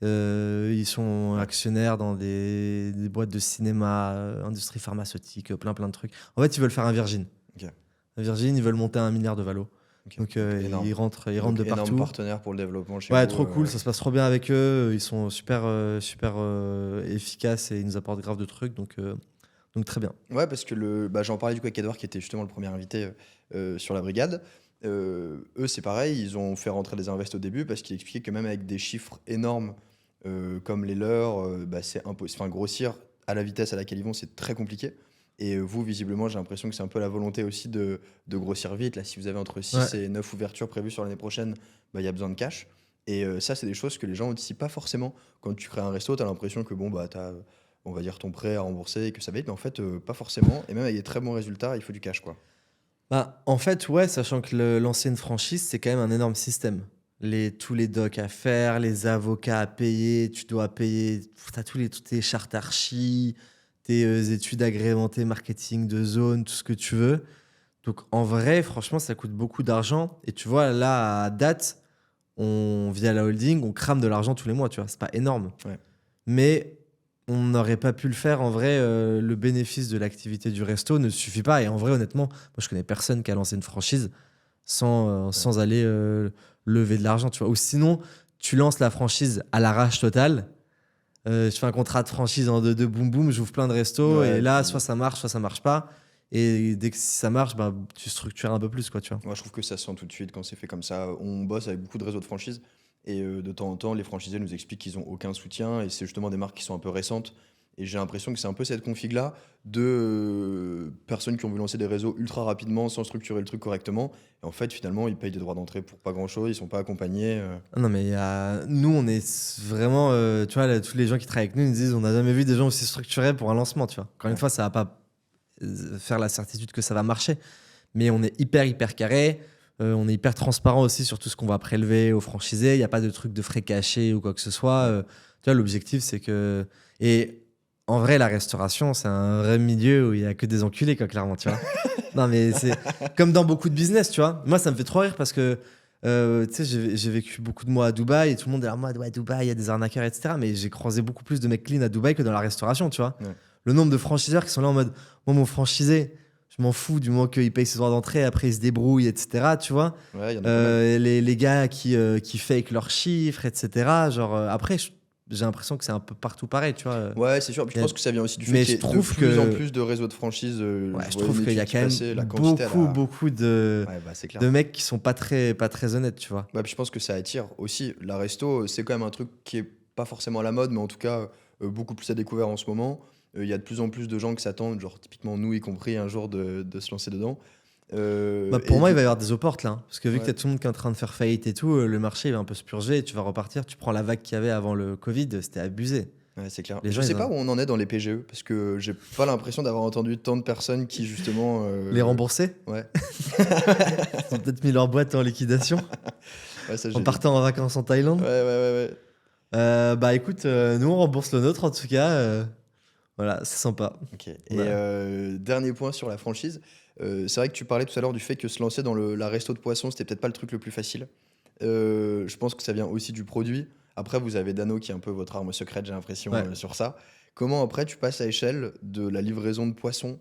Ils sont actionnaires dans des boîtes de cinéma, industrie pharmaceutique, plein de trucs. En fait, ils veulent faire un Virgin. Ok. Un Virgin, ils veulent monter à 1 milliard de valo. Ok. Donc, Énorme. ils rentrent de Donc, énorme partout. partenaire pour le développement chez Ouais, vous, trop cool. Ça se passe trop bien avec eux. Ils sont super efficaces et ils nous apportent grave de trucs. Donc très bien. Ouais, parce que j'en parlais du coup avec Edouard, qui était justement le premier invité sur la brigade. Eux, c'est pareil, ils ont fait rentrer des invests au début parce qu'ils expliquaient que même avec des chiffres énormes comme les leurs, c'est impossible. Enfin, grossir à la vitesse à laquelle ils vont, c'est très compliqué. Et vous, visiblement, j'ai l'impression que c'est un peu la volonté aussi de grossir vite. Là, si vous avez entre 6 et 9 ouvertures prévues sur l'année prochaine, il y a besoin de cash. Et ça, c'est des choses que les gens anticipent pas forcément. Quand tu crées un resto, tu as l'impression que tu as, on va dire, ton prêt à rembourser et que ça va vite. Mais en fait, pas forcément. Et même avec des très bons résultats, il faut du cash, quoi. Bah, en fait, ouais, sachant que lancer une franchise, c'est quand même un énorme système. Tous les docs à faire, les avocats à payer, tu dois payer, tu as toutes tes chartes archi, tes études agrémentées, marketing de zone, tout ce que tu veux. Donc en vrai, franchement, ça coûte beaucoup d'argent. Et tu vois, là, à date, via la holding, on crame de l'argent tous les mois, tu vois. C'est pas énorme. Ouais. Mais on n'aurait pas pu le faire. En vrai, le bénéfice de l'activité du resto ne suffit pas. Et en vrai, honnêtement, moi, je connais personne qui a lancé une franchise sans aller lever de l'argent, tu vois. Ou sinon, tu lances la franchise à l'arrache totale. Je fais un contrat de franchise en deux boum boum, j'ouvre plein de restos. Ouais, Et là, puis- soit ça marche, soit ça marche pas. Et dès que si ça marche, tu structures un peu plus, quoi, tu vois. Moi, je trouve que ça se sent tout de suite quand c'est fait comme ça. On bosse avec beaucoup de réseaux de franchises et de temps en temps, les franchisés nous expliquent qu'ils n'ont aucun soutien et c'est justement des marques qui sont un peu récentes. Et j'ai l'impression que c'est un peu cette config-là de personnes qui ont voulu lancer des réseaux ultra rapidement sans structurer le truc correctement. Et en fait, finalement, ils payent des droits d'entrée pour pas grand-chose, ils sont pas accompagnés. Ah non, mais nous, on est vraiment. Tu vois, là, tous les gens qui travaillent avec nous nous disent on n'a jamais vu des gens aussi structurés pour un lancement, tu vois. Encore une fois, ça va pas faire la certitude que ça va marcher. Mais on est hyper carré. On est hyper transparent aussi sur tout ce qu'on va prélever aux franchisés. Il n'y a pas de truc de frais cachés ou quoi que ce soit. Tu vois, l'objectif, c'est que. Et en vrai, la restauration, c'est un vrai milieu où il n'y a que des enculés, quoi, clairement, tu vois. Non, mais c'est comme dans beaucoup de business, tu vois. Moi, ça me fait trop rire parce que. Tu sais, j'ai vécu beaucoup de mois à Dubaï et tout le monde est là, moi, ouais, Dubaï, il y a des arnaqueurs, etc. Mais j'ai croisé beaucoup plus de mecs clean à Dubaï que dans la restauration, tu vois. Ouais. Le nombre de franchiseurs qui sont là en mode, moi, mon franchisé, je m'en fous du moment qu'il paye ses droits d'entrée, après il se débrouille, etc. Tu vois. Ouais, il y en a pas mal. Les gars qui fake leurs chiffres, etc. Genre, après, j'ai l'impression que c'est un peu partout pareil, tu vois. Ouais, c'est sûr. Puis je Mais- pense que ça vient aussi du fait mais qu'il y je ait de trouve plus en que- plus de réseaux de franchises. Ouais, je voyais trouve une qu'il y a étude qui quand même passait, la quantité, beaucoup de, Ouais, bah c'est clair. de mecs qui sont pas très honnêtes, tu vois. Ouais, puis je pense que ça attire aussi. La resto, c'est quand même un truc qui est pas forcément à la mode, mais en tout cas beaucoup plus à découvert en ce moment. Il y a de plus en plus de gens qui s'attendent, genre typiquement nous y compris, un jour de se lancer dedans. Bah, pour Et moi, il du va y avoir des opportes là, hein. Parce que vu que Ouais. t'as tout le monde qui est en train de faire faillite et tout, le marché il va un peu se purger et tu vas repartir. Tu prends la vague qu'il y avait avant le Covid, c'était abusé. Ouais, c'est clair. Les Je gens, sais ils pas ont- où on en est dans les PGE, parce que j'ai pas l'impression d'avoir entendu tant de personnes qui justement. Les rembourser, Ouais, ils ont peut-être mis leur boîte en liquidation ouais, ça j'ai en vu. partant en vacances en Thaïlande. Ouais. Bah écoute, nous on rembourse le nôtre en tout cas. Voilà, c'est sympa. Ok. Et Voilà. dernier point sur la franchise, c'est vrai que tu parlais tout à l'heure du fait que se lancer dans la resto de poisson, c'était peut-être pas le truc le plus facile. Je pense que ça vient aussi du produit. Après, vous avez Dano qui est un peu votre arme secrète, j'ai l'impression, Ouais. sur ça. Comment après tu passes à l'échelle de la livraison de poissons?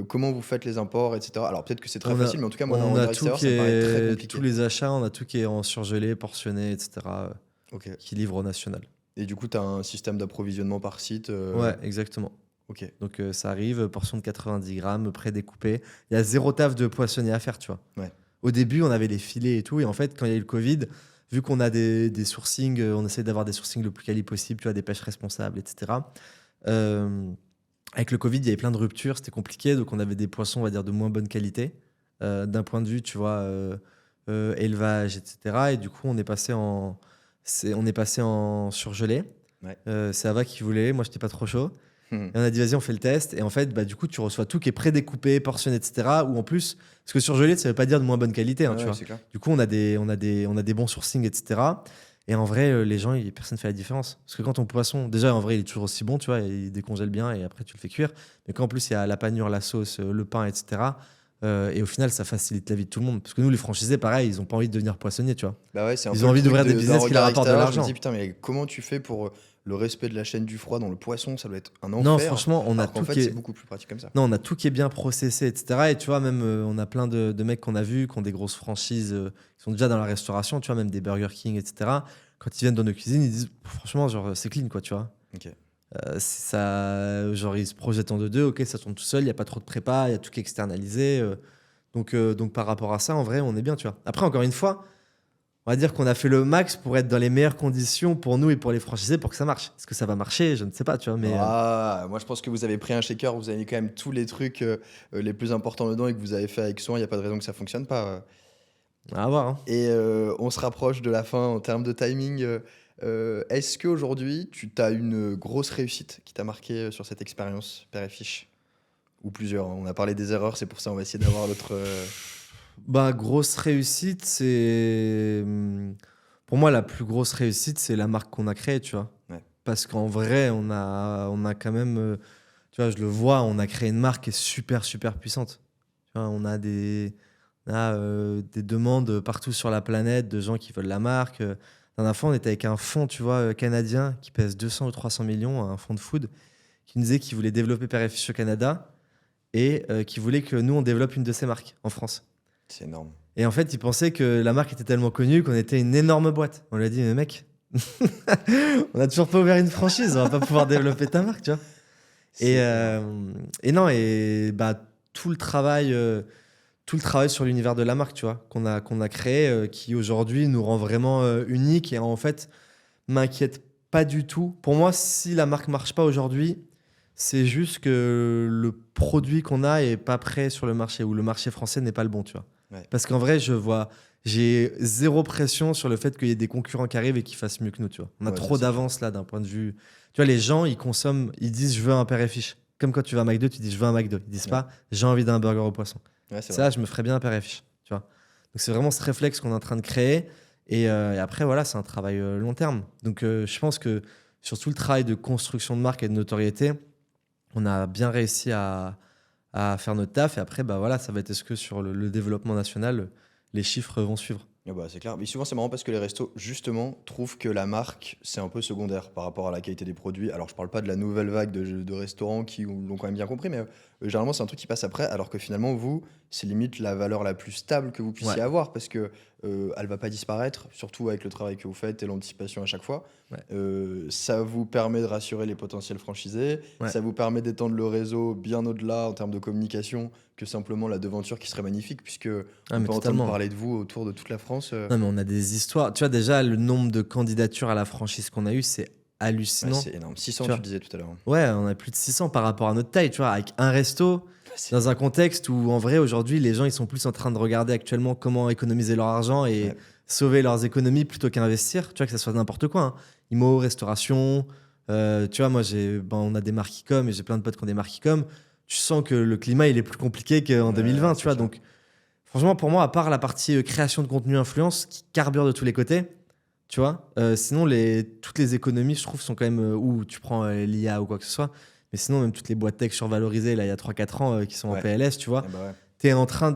Comment vous faites les imports, etc. Alors peut-être que c'est très On a- facile, mais en tout cas, moi, d'un on a regard tout extérieur, qui ça me paraît très est compliqué. tous les achats, on a tout qui est en surgelé, portionné, etc. Ok. Qui livre au national. Et du coup, tu as un système d'approvisionnement par site. Ouais, exactement. Ok. Donc ça arrive, portion de 90 grammes, prédécoupée. Il y a zéro taf de poissonnier à faire, tu vois. Ouais. Au début, on avait les filets et tout. Et en fait, quand il y a eu le Covid, vu qu'on a des sourcings, on essaie d'avoir des sourcings le plus quali possible, tu vois, des pêches responsables, etc. Avec le Covid, il y avait plein de ruptures, c'était compliqué. Donc on avait des poissons, on va dire, de moins bonne qualité. D'un point de vue, tu vois, élevage, etc. Et du coup, on est passé en surgelé. Ouais. C'est Ava qui voulait, moi, j'étais pas trop chaud. Hmm. Et on a dit, vas-y, on fait le test. Et en fait, bah, du coup, tu reçois tout qui est prédécoupé, portionné, etc. Ou en plus, parce que surgelé, ça veut pas dire de moins bonne qualité, hein, Ouais, tu ouais, vois. c'est clair. Du coup, on a des bons sourcings, etc. Et en vrai, les gens, personne ne fait la différence. Parce que quand ton poisson, déjà, en vrai, il est toujours aussi bon, tu vois, il décongèle bien et après, tu le fais cuire. Mais quand en plus, il y a la panure, la sauce, le pain, etc. Et au final, ça facilite la vie de tout le monde. Parce que nous, les franchisés, pareil, ils ont pas envie de devenir poissonniers, tu vois. Bah ouais, c'est un Ils peu ont le envie truc d'ouvrir des d'un business qui leur regard rapportent de extérieur. Je me l'argent. dis, putain, mais comment tu fais pour le respect de la chaîne du froid dans le poisson? Ça doit être un Non, enfer. franchement, on a Alors qu'en tout fait, qui c'est est... beaucoup plus pratique comme ça. Non, on a tout qui est bien processé, etc. Et tu vois, même, on a plein de mecs qu'on a vus, qui ont des grosses franchises, qui sont déjà dans la restauration, tu vois, même des Burger King, etc. Quand ils viennent dans nos cuisines, ils disent, franchement, genre, c'est clean, quoi, tu vois. Ok. Genre, ils se projettent en 2-2, ok, ça tourne tout seul, il n'y a pas trop de prépa, il y a tout qui est externalisé. Donc, par rapport à ça, en vrai, on est bien, tu vois. Après, encore une fois, on va dire qu'on a fait le max pour être dans les meilleures conditions pour nous et pour les franchisés pour que ça marche. Est-ce que ça va marcher? Je ne sais pas, tu vois, mais... Moi, je pense que vous avez pris un shaker, vous avez mis quand même tous les trucs les plus importants dedans et que vous avez fait avec soin. Il n'y a pas de raison que ça fonctionne pas. À voir, hein. Et on se rapproche de la fin en termes de timing. Est-ce qu'aujourd'hui, tu as une grosse réussite qui t'a marqué sur cette expérience, Père et Fiche? Ou plusieurs, hein. On a parlé des erreurs, c'est pour ça on va essayer d'avoir l'autre. Bah, grosse réussite, c'est. Pour moi, la plus grosse réussite, c'est la marque qu'on a créée, tu vois. Ouais. Parce qu'en vrai, on a quand même. Tu vois, je le vois, on a créé une marque qui est super puissante. Tu vois, on a des demandes partout sur la planète de gens qui veulent la marque. La dernière fois, on était avec un fonds, tu vois, canadien qui pèse 200 ou 300 millions, un fonds de food, qui nous disait qu'il voulait développer Père et Fiche au Canada et qui voulait que nous, on développe une de ses marques en France. C'est énorme. Et en fait, il pensait que la marque était tellement connue qu'on était une énorme boîte. On lui a dit, mais mec, on n'a toujours pas ouvert une franchise, on va pas pouvoir développer ta marque, tu vois. Et non, et bah, tout le travail sur l'univers de la marque, tu vois, qu'on a créé, qui aujourd'hui nous rend vraiment unique et en fait, m'inquiète pas du tout. Pour moi, si la marque marche pas aujourd'hui, c'est juste que le produit qu'on a est pas prêt sur le marché ou le marché français n'est pas le bon, tu vois. Ouais. Parce qu'en vrai, j'ai zéro pression sur le fait qu'il y ait des concurrents qui arrivent et qui fassent mieux que nous, tu vois. On a Ouais, trop ça, c'est d'avance là d'un point de vue. Tu vois, les gens, ils consomment, ils disent je veux un Père et Fiche. Comme quand tu vas à McDo, tu dis je veux un McDo. Ils disent Ouais. pas j'ai envie d'un burger au poisson. Ouais, c'est Ça, vrai. je me ferais bien un Père et Fiche, tu vois. Donc c'est vraiment ce réflexe qu'on est en train de créer. Et après, voilà, c'est un travail long terme. Donc je pense que sur tout le travail de construction de marque et de notoriété, on a bien réussi à faire notre taf. Et après, bah voilà, ça va être est-ce que sur le développement national, les chiffres vont suivre. Ah bah, c'est clair. Mais souvent, c'est marrant parce que les restos, justement, trouvent que la marque, c'est un peu secondaire par rapport à la qualité des produits. Alors, je parle pas de la nouvelle vague de restaurants qui l'ont quand même bien compris, mais généralement, c'est un truc qui passe après. Alors que finalement, vous, c'est limite la valeur la plus stable que vous Ouais, puissiez avoir parce que elle va pas disparaître, surtout avec le travail que vous faites et l'anticipation à chaque fois. ouais, Ça vous permet de rassurer les potentiels franchisés, ouais. ça vous permet d'étendre le réseau bien au-delà en termes de communication que simplement la devanture qui serait magnifique, puisque Ah, on mais peut entendre totalement. parler de vous autour de toute la France. Non, mais on a des histoires. Tu vois, déjà, le nombre de candidatures à la franchise qu'on a eu, c'est Ouais, hallucinant. c'est énorme. 600, Tu tu vois, disais tout à l'heure. ouais, on a plus de 600 par rapport à notre taille, tu vois, avec un resto, C'est dans un énorme. contexte où, en vrai, aujourd'hui, les gens, ils sont plus en train de regarder actuellement comment économiser leur argent et Ouais, sauver leurs économies plutôt qu'investir. Tu vois, que ça soit n'importe quoi, hein. IMO, restauration. Tu vois, moi, on a des marques e-com et j'ai plein de potes qui ont des marques e-com. Tu sens que le climat, il est plus compliqué qu'en 2020, tu c'est vois. clair. Donc, franchement, pour moi, à part la partie création de contenu influence qui carbure de tous les côtés, tu vois, sinon, toutes les économies, je trouve, sont quand même où tu prends l'IA ou quoi que ce soit. Mais sinon, même toutes les boîtes tech survalorisées, là, il y a 3 4 ans, qui sont en Ouais. PLS, tu vois, Eh bah ouais.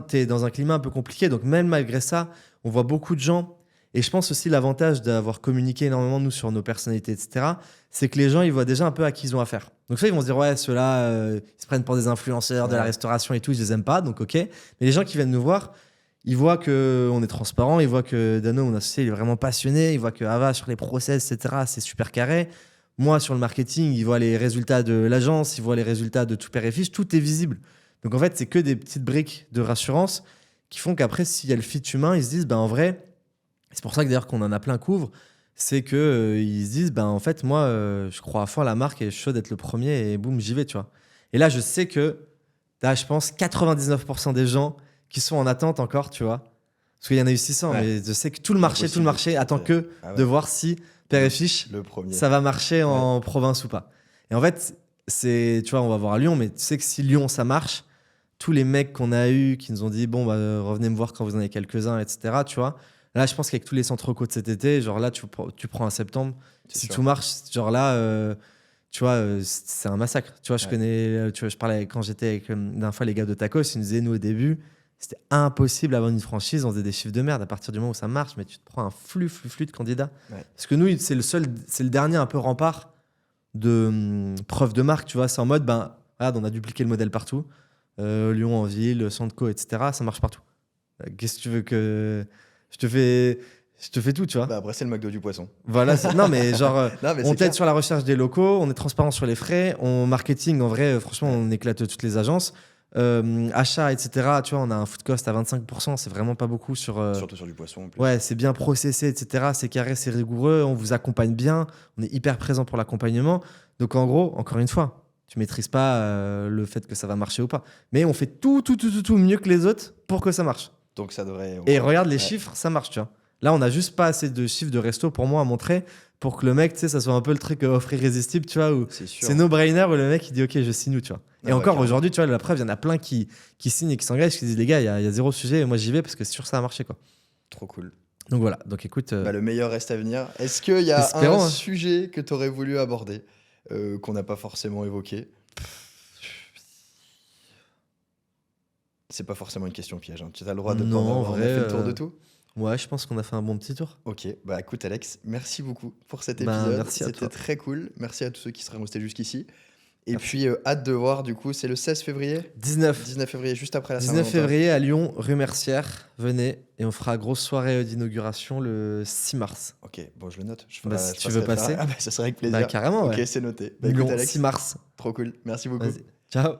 t'es dans un climat un peu compliqué. Donc, même malgré ça, on voit beaucoup de gens. Et je pense aussi l'avantage d'avoir communiqué énormément, nous, sur nos personnalités, etc., c'est que les gens, ils voient déjà un peu à qui ils ont affaire. Donc, ça, ils vont se dire, ouais, ceux-là, ils se prennent pour des influenceurs de la Ouais. restauration et tout, je les aime pas. Donc, ok. Mais les gens qui viennent nous voir, ils voient qu'on est transparent, ils voient que Dano, mon associé, il est vraiment passionné, ils voient que Ava, sur les process, etc., c'est super carré. Moi, sur le marketing, ils voient les résultats de l'agence, ils voient les résultats de tout père et fils, tout est visible. Donc en fait, c'est que des petites briques de rassurance qui font qu'après, s'il y a le fit humain, ils se disent, ben en vrai, c'est pour ça que d'ailleurs qu'on en a plein couvre, c'est que ils se disent, ben en fait, moi, je crois à fond à la marque et je suis chaud d'être le premier et boum, j'y vais, tu vois. Et là, je sais que t'as, je pense, 99% des gens qui sont en attente encore, tu vois. Parce qu'il y en a eu 600, Ouais. mais je sais que tout le marché Impossible de se attend tromper. que Ah de ouais. voir si Père et Le, Fiche, le premier. ça va marcher Ouais. en province ou pas. Et en fait, tu vois, on va voir à Lyon, mais tu sais que si Lyon, ça marche, tous les mecs qu'on a eus qui nous ont dit, bon, bah, revenez me voir quand vous en avez quelques-uns, etc., tu vois. Là, je pense qu'avec tous les centres côtes cet été, genre là, tu prends un septembre, C'est si sûr. tout marche, genre là, tu vois, c'est un massacre. Tu vois, je Ouais. connais, tu vois, je parlais quand j'étais avec, d'un fois, les gars de Tacos, ils nous disaient, nous, au début, c'était impossible d'avoir une franchise, on faisait des chiffres de merde à partir du moment où ça marche, mais tu te prends un flux de candidats. Ouais. Parce que nous, c'est le dernier un peu rempart de preuve de marque, tu vois. C'est en mode, ben, regarde, on a dupliqué le modèle partout. Lyon en ville, Sandco, etc. Ça marche partout. Qu'est-ce que tu veux que. Je te fais, je te fais tout, tu vois. Bah après, c'est le McDo du poisson. Voilà, non, mais genre, Non, mais on c'est t'aide clair. sur la recherche des locaux, on est transparent sur les frais, on marketing, en vrai, franchement, Ouais. on éclate toutes les agences. Achat, etc. Tu vois, on a un food cost à 25%, c'est vraiment pas beaucoup sur. Surtout sur du poisson en plus. Ouais, c'est bien processé, etc. C'est carré, c'est rigoureux, on vous accompagne bien, on est hyper présent pour l'accompagnement. Donc en gros, encore une fois, tu maîtrises pas le fait que ça va marcher ou pas. Mais on fait tout mieux que les autres pour que ça marche. Donc ça devrait. Et regarde les Ouais. chiffres, ça marche, tu vois. Là, on a juste pas assez de chiffres de resto pour moi à montrer pour que le mec, tu sais, ça soit un peu le truc offre irrésistible, tu vois, où C'est sûr. c'est no-brainer où le mec il dit ok, je signe, tu vois. Ah Et bah, encore clairement. aujourd'hui, tu vois, la preuve, il y en a plein qui signent et qui s'engagent, qui disent les gars, il y a zéro sujet, et moi j'y vais parce que c'est sûr que ça a marché, quoi. Trop cool. Donc voilà, donc écoute, Bah, le meilleur reste à venir. Est-ce qu'il y a espérons, un hein. sujet que tu aurais voulu aborder qu'on n'a pas forcément évoqué? C'est pas forcément une question piège, hein. Tu as le droit de pas en Non, en avoir. On a vrai, fait le tour de tout? ouais, je pense qu'on a fait un bon petit tour. Ok, bah écoute Alex, merci beaucoup pour cet Ben, épisode. merci à C'était toi. très cool. Merci à tous ceux qui seraient restés jusqu'ici. Et Merci. puis hâte de voir, du coup, c'est le 16 février? 19 19 février, juste après la 19 Saint-Valentin. février à Lyon, rue Mercière. Venez et on fera grosse soirée d'inauguration le 6 mars. Ok, bon, je le note. Bah, si tu veux passerai passer. faire. Ah bah, ça serait avec plaisir. Bah, carrément, Ok, ouais. c'est noté. Bah écoute Lyon, Alex, 6 mars. trop cool. Merci beaucoup. Vas-y. Ciao.